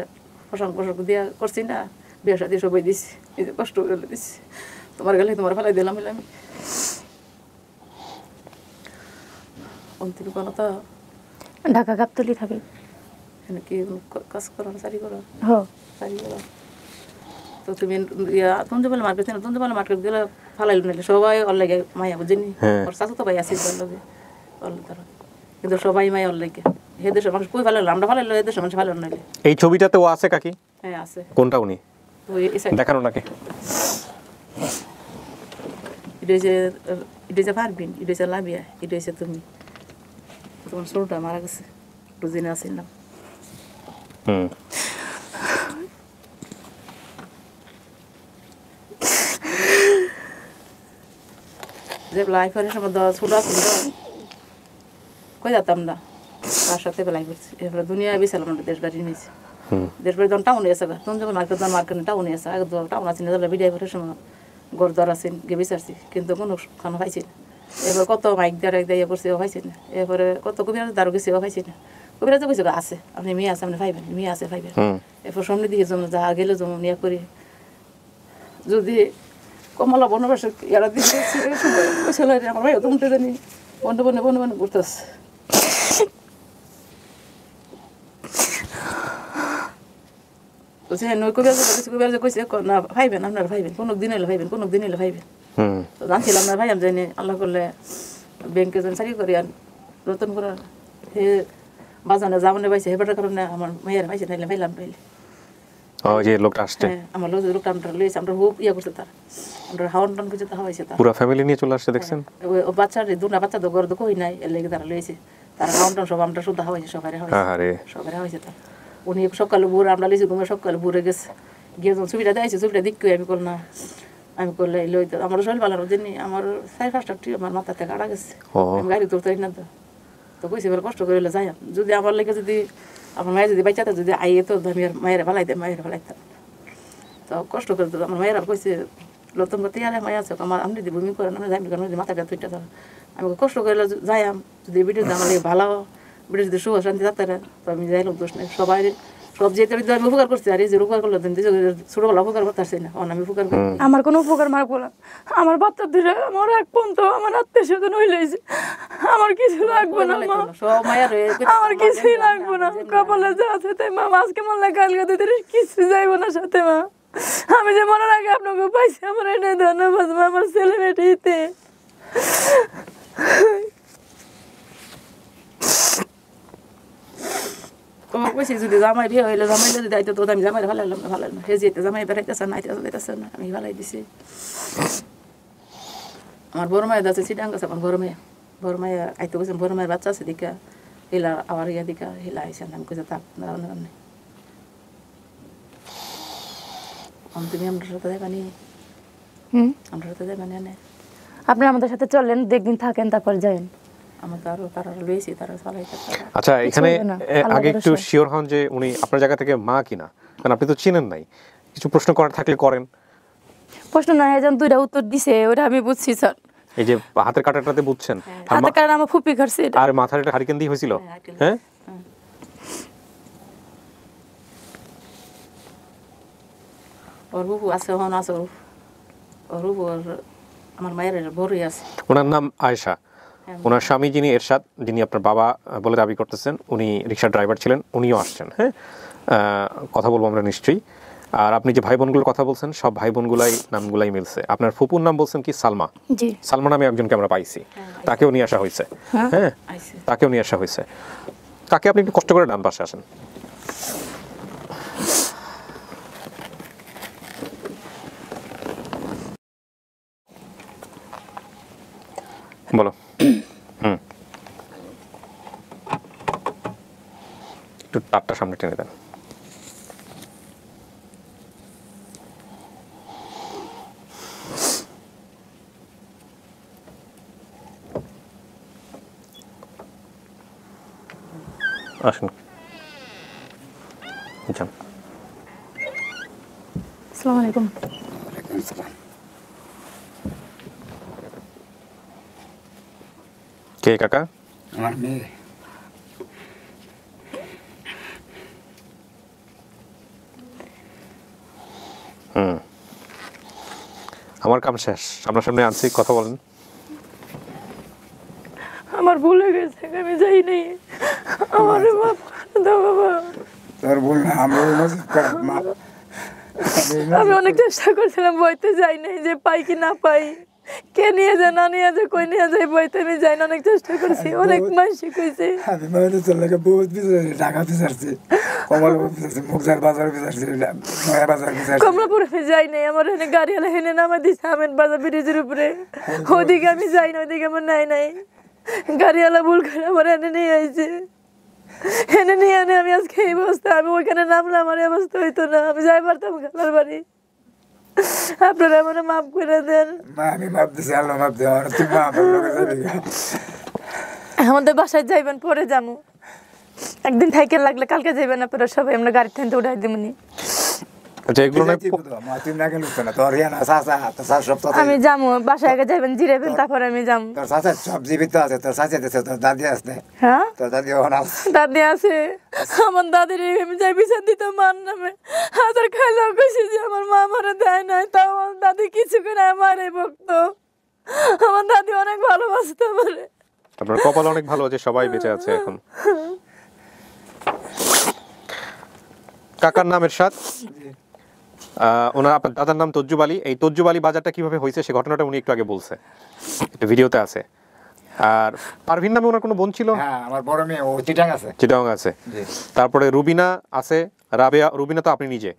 পোশাক পোশাক দিয়া করছি না, বিয়ে সাথে সবাই দিছি, এই যে কষ্ট করে দিছি তোমার গেলে তোমার ফেলাই দিলাম। আমি অন্তিম কোনো তো ঢাকা গাবতলি থাকি। কি কাজ করো, চাকরি করো? হ্যাঁ চাকরি করো। তো তুমি তঞ্জবাল মার্কেট ছিল, তঞ্জবাল মার্কেট গেলে ফালাইল নিলে সবাই ওর লাগে মায়া বুঝিনি, ওর শাশু তো ভাই আসিস ওর লগে ধরো, কিন্তু সবাই মায়া ওর লাগে। হে দেশের মানুষ কই ফালাইল, আমরা ফালাইল, এ দেশের মানুষ ফালাইল নাইলে। এই ছবিটাতে ও আছে কাকি? হ্যাঁ আছে। কোনটা উনি? দেখানো নাকি? এটা যে পারবিন, এটা যে লাভিয়া, এটা হচ্ছে তুমি। তোমার ছোটটা মারা গেছে, দুদিনে আসছিলাম। যে লাইফের সময় ছোট আসছিল কই যেতাম না, তার সাথে বেলাই করছি। এরপরে দুনিয়ায় বেছিলাম না, দেশ বাড়ি নিয়েছি। দেশ বাড়ি তখন টাউনে এসে তখন যখন মার্কেট টাউনে এসে আগে টাউন আছে না, বিদায় করে সময় গড় দর আছে গিয়ে বিচারছি, কিন্তু কোনো খানা পাইছি না। এবার কত মাইক দিয়ে করছে ও পাইছি না। এরপরে কত কবিরাজ দারু গেছে ও পাইছি না। কবিরাজ কইছে আছে, আপনি মেয়ে আছে, আপনি পাইবেন, মেয়ে আছে পাইবেন। এরপর সামনে দিকে যেমন যা গেলে যেমন ইয়া করি, যদি কমলা বনবাসে ইয়ারা দিচ্ছে আমার ভাই তো উঠে জানি বন্ধু বনে বনে বনে ঘুরতেছে। কবিরাজ কইছে না ভাইবেন, আপনারা ভাইবেন, কোনো দিন এলে ভাইবেন, কোনো দিন এলে ভাইবেন। তো জানছিলাম না ভাই, আমি জানি আল্লাহ করলে ব্যাংকে যেন চাকরি করি আর নতুন করে হে বাজানে যাবনে পাইছে, হেবাটার কারণে আমার মেয়ের পাইছে, নাইলে ভাইলাম পাইলে লোকটা আসছে। আমার লোকটা আমরা লইছে, আমরা খুব ইয়া করছে তার, আমরা হাওয়ান টান করছে, হাওয়াইছে তার পুরো ফ্যামিলি নিয়ে চলে আসছে। দেখছেন ও বাচ্চার দুটা বাচ্চা তো ঘর তো কই নাই, এর লেগে তারা লইছে, তার হাওয়ান টান সব আমরা শুদ্ধ হাওয়াইছে, সবাই হাওয়াইছে তার। উনি সকালে ভোরে আমরা লইছি, ঘুমে সকালে ভোরে গেছে, গিয়ে যখন ছবিটা দেখাইছে, ছবিটা দিক আমি করল না, আমি করলে লই আমার শরীর ভালো জানি, আমার 4-5টা আমার মাথা থেকে আড়া গেছে, আমি গাড়ি তুলতে না তো কইছি এবার কষ্ট করে যাই, যদি আমার লেগে যদি আমার মায়ের যদি বাচ্চাটা যদি আইয়ে তো আমি মায়ের ভালাই দেয়, মায়ের ভালাইতাম। তো কষ্ট করে দিল আমার মায়েরা কইছে লতন করতে আরে মায়া আছে আমার আপনি যদি ভূমি করেন আমি যাই কারণ মাথাটা তুইটা আমি কষ্ট করে যাই যদি ভিডিও আমার ভালো ভিডিও যদি সুখ শান্তি থাকতে তো আমি যাই লোক দোষ নেই সবাই সব যেতে আমি উপকার করছি আর এই যে উপকার করলো ছোটবেলা উপকার করতে আসছি না আমি উপকার করি আমার কোনো উপকার মার বলা আমার বাচ্চা ধরে আমার এক পর্যন্ত আমার আত্মীয় স্বজন হইলেছে আমার কিছু লাগবে না মা সব মায়ের আমার কিছুই লাগবে না কপালে যা আছে তাই মা আজকে মনে কালকে তোদের কিছু যাইব না সাথে মা আমি যে মনে আগে আপনাকে পাইছি আমার এটাই ধন্যবাদ মা আমার ছেলে মেয়েটিতে তোমার কইছি যদি জামাই বিয়ে হইলে জামাই যদি দায়িত্ব তো আমি জামাই ভালো লাগলাম ভালো না হে যেতে জামাই বেড়াইতেছে না যাইতেছে না আমি ভালাই দিছি আমার বড় মায়ের আছে চিটাং আছে আমার বড় মায়ের আইতে বলছেন বড় মায়ের বাচ্চা আছে দিকা হিলা আবার ইয়া দিকা হিলা আইসেন আমি কইছে থাক না তুমি আমার সাথে যাবানি আমার সাথে যাবানি না আপনি আমাদের সাথে চলেন দেখদিন থাকেন তারপর যাবেন আচ্ছা এখানে আগে একটু শিওর হন যে উনি আপনার জায়গা থেকে মা কিনা কারণ আপনি তো চিনেন নাই কিছু প্রশ্ন করার থাকলে করেন প্রশ্ন না একজন দুইটা উত্তর দিছে ওটা আমি বুঝছি স্যার এই যে হাতের কাটাটাতে বুঝছেন হাতের কাটা আমার ফুপি করছে আর মাথার একটা হারিকেন দিয়ে হয়েছিল হ্যাঁ ওর বুবু আছে হন আছে ওর বুবু আমার মায়ের বড়ই আছে ওনার নাম আয়েশা ওনার স্বামী যিনি এরশাদ যিনি আপনার বাবা বলে দাবি করতেছেন উনি রিক্সা ড্রাইভার ছিলেন উনিও আসছেন হ্যাঁ কথা বলবো আমরা নিশ্চয়ই আর আপনি যে ভাই বোনগুলোর কথা বলছেন সব ভাই বোনগুলাই নামগুলাই মিলছে আপনার ফুপুর নাম বলছেন কি সালমা জি সালমা নামে একজনকে আমরা পাইছি তাকেও নিয়ে আসা হয়েছে হ্যাঁ তাকেও নিয়ে আসা হয়েছে তাকে আপনি একটু কষ্ট করে ডান পাশে আসেন বলো একটু তারটা সামনে টেনে দেন আসুন যান আসসালামু আলাইকুম কে কাকা আমার মেয়ে আমার কাম শেষ আপনার সামনে আনছি কথা বলেন আমার ভুল হয়ে গেছে আমি যাই নাই আমার বাবা তোর ভুল না আমি অনেক চেষ্টা করছিলাম বইতে যাই নাই যে পাই কি না পাই কে নিয়ে যায় না নিয়ে যায় কই নিয়ে যায় বইতে আমি যাই না অনেক চেষ্টা করছি অনেক মাসি কইছে আমি মানে চলে বহুত বিচারছি ঢাকা বিচারছি কমলাপুর বিচারছি মুগজার বাজার বিচারছি নয়া বাজার বিচারছি কমলাপুরে যাই নাই আমার এখানে গাড়ি আলা হেনে নামা দিছে আমেন বাজার ব্রিজের উপরে ওদিকে আমি যাই না ওদিকে আমার নাই গাড়ি আলা ভুল করে আমার এনে নিয়ে আইছে এনে নিয়ে আনে আমি আজকে এই অবস্থা আমি ওইখানে নামলাম আমার অবস্থা হইতো না আমি যাই পারতাম খালার বাড়ি আপনারা আমার মাফ করে দেন আমি মাপ দিছি আল্লাহ মাপ দেওয়া তুমি আমাদের বাসায় যাইবেন পরে যাবো একদিন থাইকে লাগলে কালকে যাইবেন আপনারা সবাই আমরা গাড়ি থেকে উঠাই দিবনি আমি যাবো বাসায় আগে যাবেন জিরাবেন তারপরে আমি যাবো তোর চাচা সব জীবিত আছে তোর চাচা আছে তোর দাদি আছে হ্যাঁ তোর দাদি দাদি আছে আমার দাদির আমি যাই বিচার দিতে মান নামে হাজার খাইলেও কইছি যে আমার মা আমারে দেয় নাই তাও আমার দাদি কিছু করে আমারে বকতো আমার দাদি অনেক ভালোবাসতো আমারে আপনার কপাল অনেক ভালো আছে সবাই বেঁচে আছে এখন কাকার নাম এরশাদ ওনার আপনার দাদার নাম তজ্জুব আলী এই তজ্জুব আলী বাজারটা কিভাবে হয়েছে সে ঘটনাটা উনি একটু আগে বলছে একটা ভিডিওতে আছে আর পারভিন নামে ওনার কোনো বোন ছিল হ্যাঁ আমার বড় মেয়ে ও চিটাং আছে তারপরে রুবিনা আছে রাবেয়া রুবিনা তো আপনি নিজে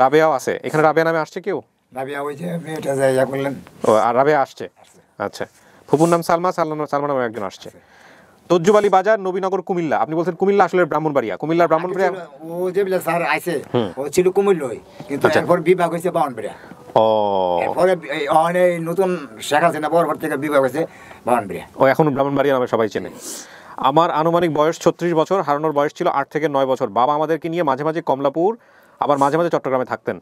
রাবেয়াও আছে এখানে রাবেয়া নামে আসছে কেউ রাবেয়া ওই যে মেয়েটা যাইয়া বললেন ও আর রাবেয়া আসছে আচ্ছা ফুপুর নাম সালমা নামে একজন আসছে তজ্জুব আলী বাজার নবীনগর কুমিল্লা আপনি বলছেন কুমিল্লা আসলে ব্রাহ্মণবাড়িয়া কুমিল্লার ব্রাহ্মণবাড়িয়া ও যে বলে স্যার আইছে ও ছিল কুমিল্লায় কিন্তু এরপর বিভাগ হইছে ব্রাহ্মণবাড়িয়া ও এরপরে অনেক নতুন শেখা আছে না বরবর থেকে বিভাগ হইছে ব্রাহ্মণবাড়িয়া ও এখন ব্রাহ্মণবাড়িয়া নামে সবাই চেনে আমার আনুমানিক বয়স 36 বছর হারানোর বয়স ছিল 8 থেকে 9 বছর বাবা আমাদেরকে নিয়ে মাঝে মাঝে কমলাপুর আবার মাঝে মাঝে চট্টগ্রামে থাকতেন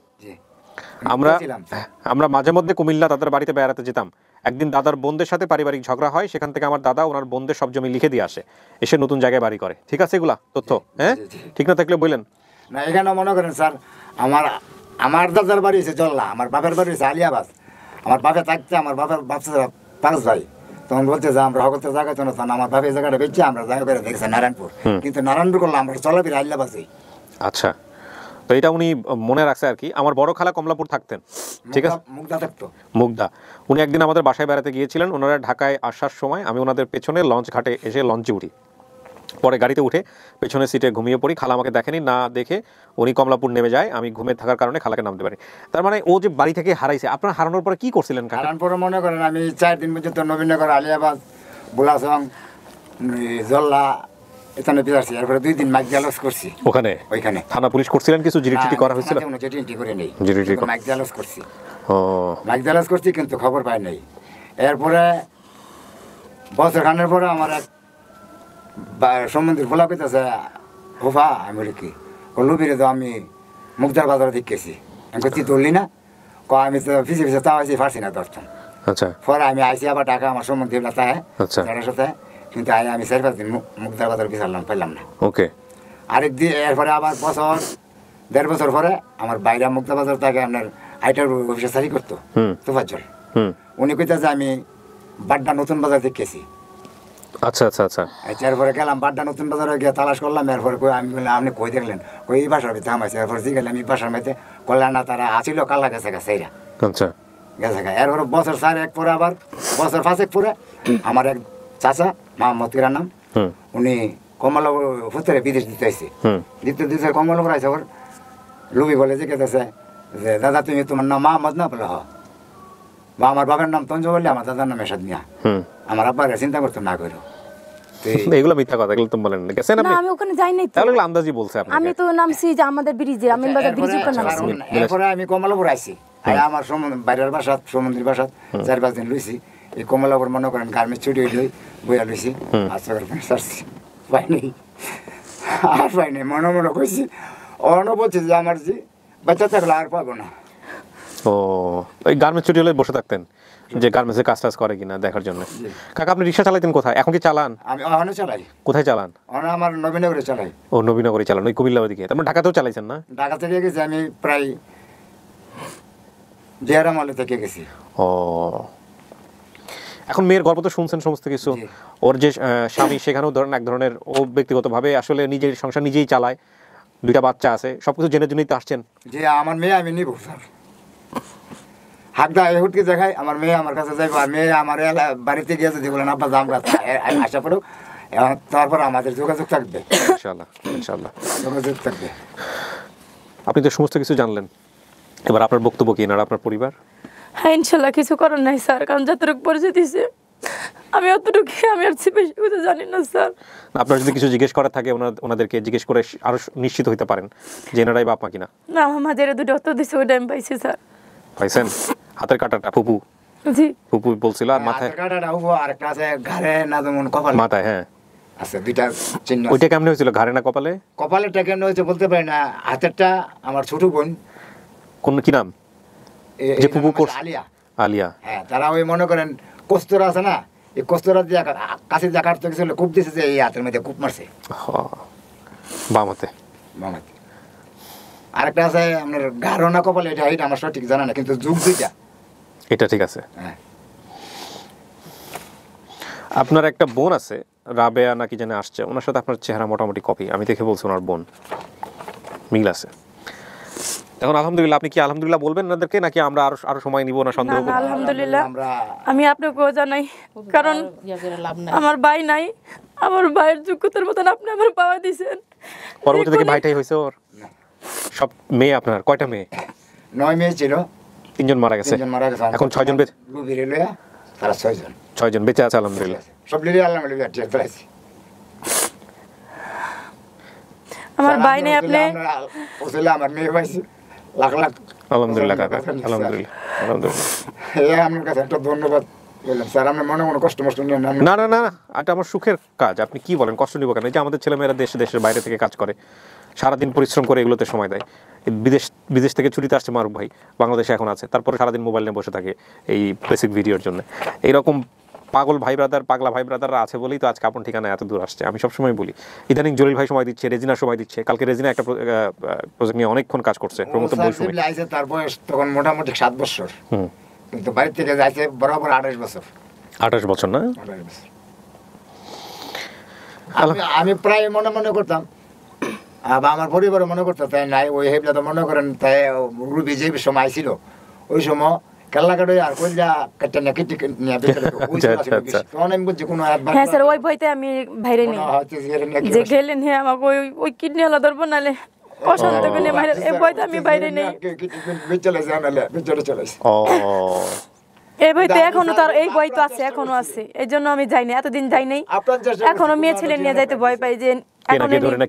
আমরা মাঝে মধ্যে কুমিল্লা দাদার বাড়িতে বেড়াতে যেতাম। একদিন দাদার বোনদের সাথে পারিবারিক ঝগড়া হয়, সেখান থেকে আমার দাদা ওনার বোনদের সব জমি লিখে দিয়ে আসে, এসে নতুন জায়গায় বাড়ি করে। ঠিক আছে এগুলা তথ্য? হ্যাঁ, ঠিক না থাকলে বললেন। না এখানে মনে করেন স্যার, আমার দাদার বাড়ি হচ্ছে জল্লা, আমার বাপের বাড়ি হচ্ছে আলিয়াবাদ। আমার বাপে থাকতে আমার বাপের বাচ্চারা 5 ভাই, তখন বলতে যে আমরা হকতের জায়গায় চলে, তখন আমার বাপের জায়গাটা বেঁচে আমরা জায়গা করে দেখছি নারায়ণপুর, কিন্তু নারায়ণপুর করলে আমরা চলাফিরে আলিয়াবাদে। আচ্ছা, তো এটা উনি মনে রাখছে আর কি। আমার বড় খালা কমলাপুর থাকতেন, ঠিক আছে, মুগদা থাকতো। মুগদা। উনি একদিন আমাদের বাসায় বেড়াতে গিয়েছিলেন। ওনারা ঢাকায় আসার সময় আমি ওনাদের পেছনে লঞ্চ ঘাটে এসে লঞ্চে উঠি, পরে গাড়িতে উঠে পেছনের সিটে ঘুমিয়ে পড়ি। খালা আমাকে দেখেনি, না দেখে উনি কমলাপুর নেমে যায়। আমি ঘুমে থাকার কারণে খালাকে নামতে পারি। তার মানে ও যে বাড়ি থেকে হারাইছে, আপনার হারানোর পরে কি করছিলেন? হারানোর পরে মনে করেন আমি 4 দিন পর্যন্ত নবীনগর, আলিয়াবাদ, বুলাসং, জল্লা এখানে বিরাছি। এরপরে 2 দিন মাইক জালস করছি ওইখানে। থানা পুলিশ করছিলেন, কিছু জিডিটি করা হয়েছিল? জিডিটি করে নেই, মাইক জালস করছি। মাইক জালস করছি কিন্তু খবর পাই নাই। এরপরে বছর খানের পরে আমার এক সম্বন্ধীর ফোলা পেতেছে, হোফা আমি বলি কি লুবিরে তো আমি মুগদার বাজারে দেখেছি। আমি তুই তুললি না? আমি তো ফিসে ফিসে তাও আছি, পারছি না দর্শন। আচ্ছা, পরে আমি আইসি আবার টাকা আমার সম্বন্ধী তাই তার সাথে, কিন্তু আমি 4-5 দিন মুগদার বাজার বিচারলাম, পেলাম না। ওকে, আরেকদিন এরপরে আবার 1.5 বছর পরে আমার বাইরে মুগদার বাজার থেকে আপনার আইটার অফিসে চাকরি করতো তোফাজ্জল। উনি কইতেছে আমি বাড্ডা নতুন বাজার দেখেছি। আচ্ছা আচ্ছা আচ্ছা। এরপরে গেলাম বাড্ডা নতুন বাজারে গিয়ে তালাশ করলাম। এরপরে আমি বললাম আপনি কই দেখলেন? কই এই বাসার ভিতরে থামাইছে। এরপরে গেলাম এই বাসার মধ্যে, করলেন না তারা আসিল কালা গেছে গেছে এরা। আচ্ছা, গেছে গা। এরপরে বছর 4 পরে আবার বছর 5 পরে আমার এক চাচা মোহাম্মদ কিরা নাম, উনি কমলাপুর ফুতরে বিদেশ দিতে আসছে। দিতে কমলাপুর আসে, ওর লুবি বলে জিজ্ঞেস যে দাদা তুমি তোমার নাম মোহাম্মদ না? বলে হ। বা আমার বাবার নাম তঞ্জ বললে, আমার দাদার নাম এরশাদ মিয়া। আমার আব্বার চিন্তা করতো না করো। এগুলো মিথ্যা কথা, এগুলো তো বলেন না। গেছেন আপনি? না আমি ওখানে যাই নাই তো। তাহলে আন্দাজি বলছে আপনি। আমি তো নামছি যে আমাদের ব্রিজে, আমিন বাজার ব্রিজের উপর নামছি। এরপরে আমি কমলাপুর আইছি, আমার বাইরের বাসাত সমুদ্রের বাসাত 4-5 দিন লইছি। এই কমলাপুর মনে করেন গার্মেন্টস ছুটি হইলে বইয়া লইছি। আচ্ছা করে সারছি, পাইনি আর পাইনি। মনে মনে কইছি অন্য বলছি যে আমার যে বাচ্চা থাকলে আর পাবো না। ও, ওই গার্মেন্টস ছুটি হলে বসে থাকতেন যে গার্মেন্টসে কাজ টাজ করে কিনা দেখার জন্য। কাকা আপনি রিক্সা চালাইতেন কোথায়? এখন কি চালান? আমি ওখানে চালাই। কোথায় চালান? আমার নবীনগরে চালাই। ও, নবীনগরে চালান, ওই কুমিল্লা ওদিকে। তারপর ঢাকাতেও চালাইছেন না? ঢাকা থেকে গেছি আমি প্রায় জেরামালে থেকে গেছি। ও, এখন মেয়ের গল্প তো শুনছেন সমস্ত কিছু। ওর যে স্বামী, সেখানেও ধরেন এক ধরনের ও ব্যক্তিগতভাবে আসলে নিজের সংসার নিজেই চালায়, 2টা বাচ্চা আছে, সবকিছু জেনে জেনেই তো আসছেন। যে আমার মেয়ে আমি নিব স্যার, হাকদা এহুটকে দেখাই আমার মেয়ে আমার কাছে যাইব। আর মেয়ে আমার বাড়িতে গিয়ে যদি বলেন আব্বা দাম আশা পড়ুক, তারপর আমাদের যোগাযোগ থাকবে ইনশাআল্লাহ। ইনশাআল্লাহ যোগাযোগ থাকবে। আপনি তো সমস্ত কিছু জানলেন, এবার আপনার বক্তব্য কি? না আপনার পরিবার? হ্যাঁ ইনশাল্লাহ কিছু করার নাই স্যার, কারণ যতটুকু পরিচিতি আমি অতটুকু, আমি আর বেশি কিছু জানি না স্যার। আপনার যদি কিছু জিজ্ঞেস করার থাকে ওনাদেরকে জিজ্ঞেস করে আরো নিশ্চিত হইতে পারেন যে এনারাই বাপ মা কিনা। না আমার মাঝে 2টা অত দিছে, ওইটা আমি পাইছি স্যার। পাইছেন? হাতের কাটাটা ফুপু? জি ফুপু বলছিল। আর মাথায় কাটাটা হুবো, আর একটা আছে ঘাড়ে না যেমন কপালে। মাথায় হ্যাঁ আছে 2টা চিহ্ন। ওইটা কেমনে হয়েছিল? ঘাড়ে না কপালে? কপালেরটা কেমনে হয়েছে বলতে পারি না। হাতেরটা আমার ছোট বোন, কোন কি নাম যে ফুপু? আলিয়া। আলিয়া, হ্যাঁ। তারা ওই মনে করেন কস্তরা আছে না, এই কস্তরা দিয়ে কাছে যা কাটতে গেছিল কূপ দিয়েছে, যে এই হাতের মধ্যে কূপ মারছে বাম হাতে। আরেকটা আছে আপনার ঘাড়ো না কপালে, এটা আমার সঠিক জানা না, কিন্তু যুগ 2টা। এটা ঠিক আছে। হ্যাঁ। আপনার একটা বোন আছে রাবেয়া নাকি জানে আসছে, ওনার সাথে আপনার চেহারা মোটামুটি কপি, আমি দেখে বলছি ওনার বোন, মিল আছে। এখন আলহামদুলিল্লাহ, আপনি কি আলহামদুলিল্লাহ বলবেন ওনাদেরকে, নাকি আমরা আরো সময় নিব? না সন্দেহ? আলহামদুলিল্লাহ আমি আপনাকেও জানাই, কারণ আমার ভাই নাই, আমার ভাইয়ের যোগ্যতার মতন আপনি আমার পাওয়া দিয়েছেন। পরবর্তীতে কি ভাইটাই হয়েছে ওর? সব মেয়ে আপনার? কয়টা মেয়ে? 9 মেয়ে ছিল, 3 জন মারা গেছে। এখন 6 জন বেঁচে? তারা 6 জন। 6 জন বেঁচে আছে আলহামদুলিল্লাহ। সব লিয়ে আলহামদুলিল্লাহ ঠিক আছে। আমার ভাই নেই, আপনি ওসলে আমার মেয়ে পাইছি লাখ লাখ। আলহামদুলিল্লাহ কাকা, আলহামদুলিল্লাহ আলহামদুলিল্লাহ। এই আপনার কাছে একটা ধন্যবাদ বললাম স্যার, আপনি মনে কোনো কষ্ট নিয়ে না। না না না, এটা আমার সুখের কাজ। আপনি কি বলেন কষ্ট নিব কেন? এই যে আমাদের ছেলেমেয়েরা দেশের বাইরে থেকে কাজ করে, সারাদিন পরিশ্রম করে এগুলোতে সময় দেয়, বিদেশ থেকে ছুটিতে আসছে মারুফ ভাই, বাংলাদেশে এখন আছে, তারপরে সারাদিন মোবাইল নিয়ে বসে থাকে এই বেসিক ভিডিওর জন্য। এইরকম পাগল ভাই ব্রাদার, পাগলা ভাই ব্রাদাররা আছে বলেই তো আজকে আপন ঠিকানা এত দূর আসছে। আমি সবসময় বলি, ইদানিং জলিল ভাই সময় দিচ্ছে, রেজিনা সময় দিচ্ছে। কালকে রেজিনা একটা প্রজেক্ট নিয়ে অনেকক্ষণ কাজ করছে, প্রমোদ মৌসুমী। তার বয়স তখন মোটামুটি 7 বছর, কিন্তু বাড়ি থেকে যাইছে বরাবর 28 বছর। 28 বছর না? আমি প্রায় মনে করতাম, আমার পরিবারে মনে করতাম তাই নাই, ওই হেবলা তো মনে করেন তাই রুবি যে সময় ছিল ওই সময় কাল্লাকাটে আর কইলা কাটটা না কেটে নিয়ে বের করে ওই তখন আমি বলছি কোনো একবার। হ্যাঁ স্যার, ওই ভয়তে আমি বাইরে নেই, যে গেলেন হ্যাঁ আমাকে ওই কিডনি হলো ধরবো, নালে অশান্ত করে বাইরে, এই ভয়তে আমি বাইরে নেই। চলে যায় নালে চলে চলেছে। এই ভয় তো এখনো, তার এই ভয় তো আছে, এখনো আছে, এই জন্য আমি যাই না, এতদিন যাই নাই। এখনো মেয়ে ছেলে নিয়ে যাইতে ভয় পাই, যে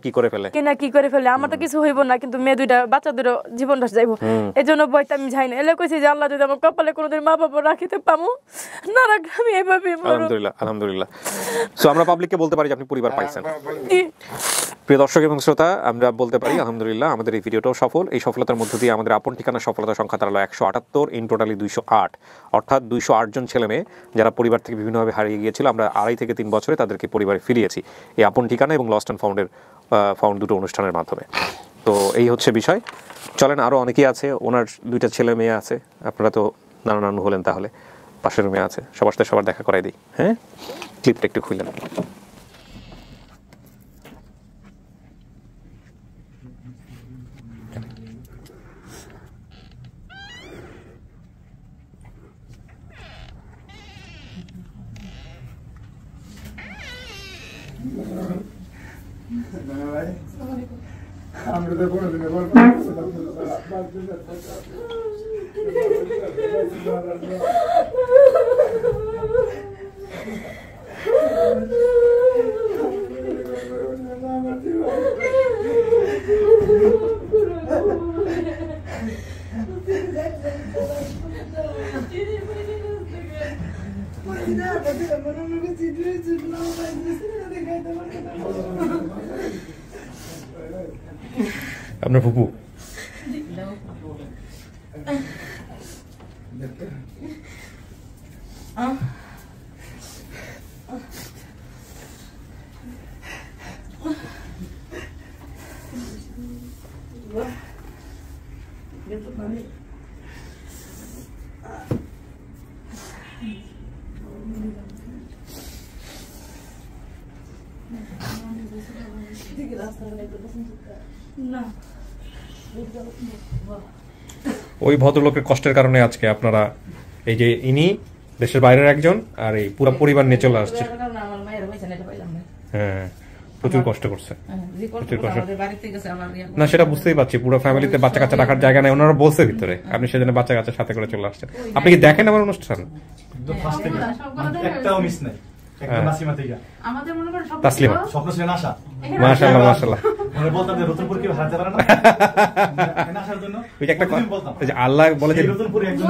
কি করে ফেলে আমার তো কিছু হইব না, কিন্তু মেয়ে দুইটা বাচ্চা দুটো জীবনটা যাইব, এই জন্য ভয়তে আমি যাই না। এলে কইছি যে আল্লাহ যদি আমার কপালে কোনোদিন মা বাবা রাখিতে পামু, না রাখলে আমি এইভাবে। আলহামদুলিল্লাহ। সো আমরা পাবলিককে বলতে পারি যে আপনি পরিবার পাইছেন। প্রিয় দর্শক এবং শ্রোতা, আমরা বলতে পারি আলহামদুলিল্লাহ আমাদের এই ভিডিওটাও সফল। এই সফলতার মধ্য দিয়ে আমাদের আপন ঠিকানা সফলতার সংখ্যা দাঁড়ালো 178, ইন টোটালি 208, অর্থাৎ 208 জন ছেলে মেয়ে যারা পরিবার থেকে বিভিন্নভাবে হারিয়ে গিয়েছিল, আমরা 2.5 থেকে 3 বছরে তাদেরকে পরিবারে ফিরিয়েছি এই আপন ঠিকানা এবং লস্ট অ্যান্ড ফাউন্ড দুটো অনুষ্ঠানের মাধ্যমে। তো এই হচ্ছে বিষয়। চলেন, আরও অনেকেই আছে, ওনার 2টা ছেলে মেয়ে আছে, আপনারা তো নানু হলেন, তাহলে পাশের মেয়ে আছে, সবার সাথে সবার দেখা করাই দিই। হ্যাঁ, ক্লিপটা একটু খুললেন। আপনার ফুপু ওই ভদ্রলোকের কষ্টের কারণে আজকে আপনারা এই যে ইনি দেশের বাইরের একজন আর এই পুরো পরিবার নিয়ে চলে আসছে। হ্যাঁ, প্রচুর কষ্ট করছে, প্রচুর কষ্ট। না সেটা বুঝতেই পারছি, পুরো ফ্যামিলিতে বাচ্চা কাচ্চা রাখার জায়গা নেই, ওনারা বলছে ভিতরে, আপনি সেজন্য বাচ্চা কাচ্চার সাথে করে চলে আসছেন। আপনি কি দেখেন আমার অনুষ্ঠান? একটাও মিস নাই। তাসলিমা, স্বপ্ন ছিলেন আশা। মাশাআল্লাহ মাশাআল্লাহ। মনে বলতাম যে রতনপুর কি হারাতে পারে না, আসার জন্য ওই একটা কথা যে আল্লাহ বলে যে রতনপুর একজন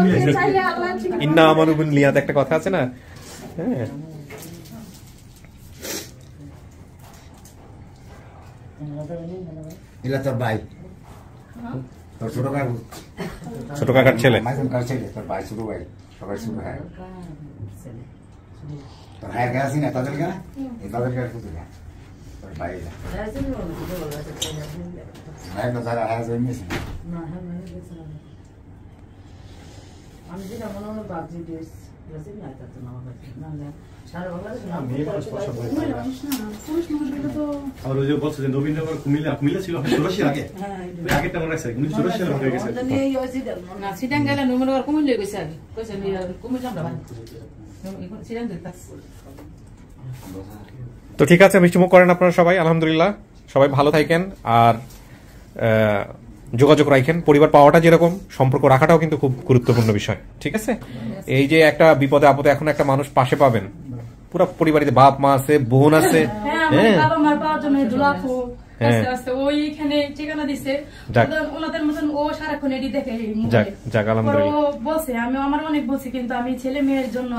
ইন্না আমানু বিন লিয়াত, একটা কথা আছে না? হ্যাঁ, এলা তোর ভাই, তোর ছোট কাকার ছেলে, তোর ভাই, ছোট ভাই, সবাই ছোট ভাই। তোর ভাইয়ের গাছ আছে না, তাদের গাছ, তাদের গাছ কোথায় গা? তোর ভাই ভাই তো তারা হাজ হয়ে গেছে। আমি যেটা মনে হলো বাজি ড্রেস ড্রেসে নাই তাতে না হবে না না সারা বাংলা না আর ওই যে বলছে যে নবীনগর কুমিল্লা ছিল চুরাশির আগে, আগে তেমন রাখছে 1984 সালে হয়ে গেছে। না সিটাং গেলে নবীনগর কুমিল্লা গেছে আগে, কইছে কুমিল্লা আমরা সিটাং দিতা। তো ঠিক আছে, মিষ্টিমুখ করেন আপনারা সবাই। আলহামদুলিল্লাহ, সবাই ভালো থাকেন আর যোগাযোগ রাখেন। পরিবার পাওয়াটা যেরকম, সম্পর্ক রাখাটাও কিন্তু খুব গুরুত্বপূর্ণ বিষয়। ঠিক আছে, এই যে একটা বিপদে আপদে এখন একটা মানুষ পাশে পাবেন, পুরো পরিবারে বাপ মা আছে, বোন আছে, বাবা মার পাওয়ার জন্য দুলাফু আস্তে আস্তে ওইখানে ঠিকানা দিছে, ওনাদের মতন ও সারাক্ষণ এডি দেখে। ও বলছে, আমি আমার অনেক বলছি, কিন্তু আমি ছেলে মেয়ের জন্য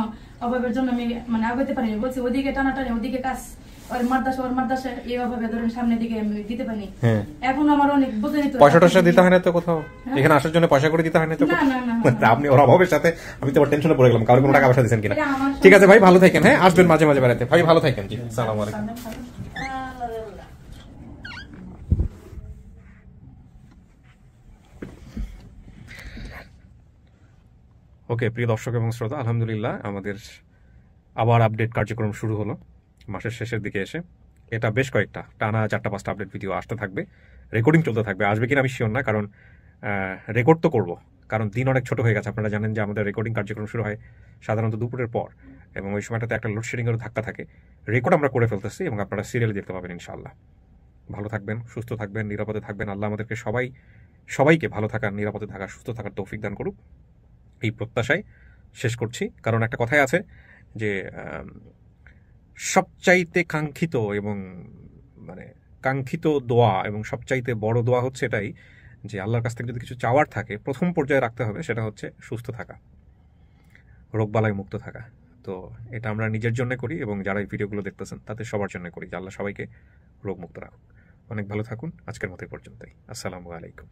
অভাবের জন্য আমি মানে আগাতে পারিনি। বলছি ওদিকে টানাটানি, ওদিকে কাজ ওর মাদ্রাসা এইভাবে ধরেন সামনের দিকে আমি দিতে পারি। এখন আমার অনেক বুঝে নিতে পয়সা টয়সা দিতে হয় না তো কোথাও, এখানে আসার জন্য পয়সা করে দিতে হয় না তো? না আপনি ওর অভাবের সাথে আমি তো টেনশনে পড়ে গেলাম, কারো কোনো টাকা পয়সা দিচ্ছেন কিনা। ঠিক আছে ভাই, ভালো থাকেন। হ্যাঁ, আসবেন মাঝে মাঝে বেড়াতে। ভাই ভালো থাকেন। জি, আসসালামু আলাইকুম। ওকে, প্রিয় দর্শক এবং শ্রোতা, আলহামদুলিল্লাহ আমাদের আবার আপডেট কার্যক্রম শুরু হলো মাসের শেষের দিকে এসে। এটা বেশ কয়েকটা টানা 4-5টা আপডেট ভিডিও আসতে থাকবে, রেকর্ডিং চলতে থাকবে। আসবে কিনা আমি শিওর না, কারণ রেকর্ড তো করবো, কারণ দিন অনেক ছোট হয়ে গেছে। আপনারা জানেন যে আমাদের রেকর্ডিং কার্যক্রম শুরু হয় সাধারণত দুপুরের পর, এবং ওই সময়টাতে একটা লোডশেডিংয়েরও ধাক্কা থাকে। রেকর্ড আমরা করে ফেলতেছি এবং আপনারা সিরিয়ালি দেখতে পাবেন ইনশাআল্লাহ। ভালো থাকবেন, সুস্থ থাকবেন, নিরাপদে থাকবেন। আল্লাহ আমাদেরকে সবাইকে ভালো থাকার, নিরাপদে থাকার, সুস্থ থাকার তৌফিক দান করুক, এই প্রত্যাশায় শেষ করছি। কারণ একটা কথাই আছে যে সবচাইতে কাঙ্ক্ষিত এবং কাঙ্ক্ষিত দোয়া এবং সবচাইতে বড় দোয়া হচ্ছে এটাই যে আল্লাহর কাছ থেকে যদি কিছু চাওয়ার থাকে প্রথম পর্যায়ে রাখতে হবে, সেটা হচ্ছে সুস্থ থাকা, রোগবালাই মুক্ত থাকা। তো এটা আমরা নিজের জন্য করি এবং যারা এই ভিডিওগুলো দেখতেছেন তাদের সবার জন্য করি যে আল্লাহ সবাইকে রোগমুক্ত রাখুক। অনেক ভালো থাকুন। আজকের মতো পর্যন্তই। আসসালামু আলাইকুম।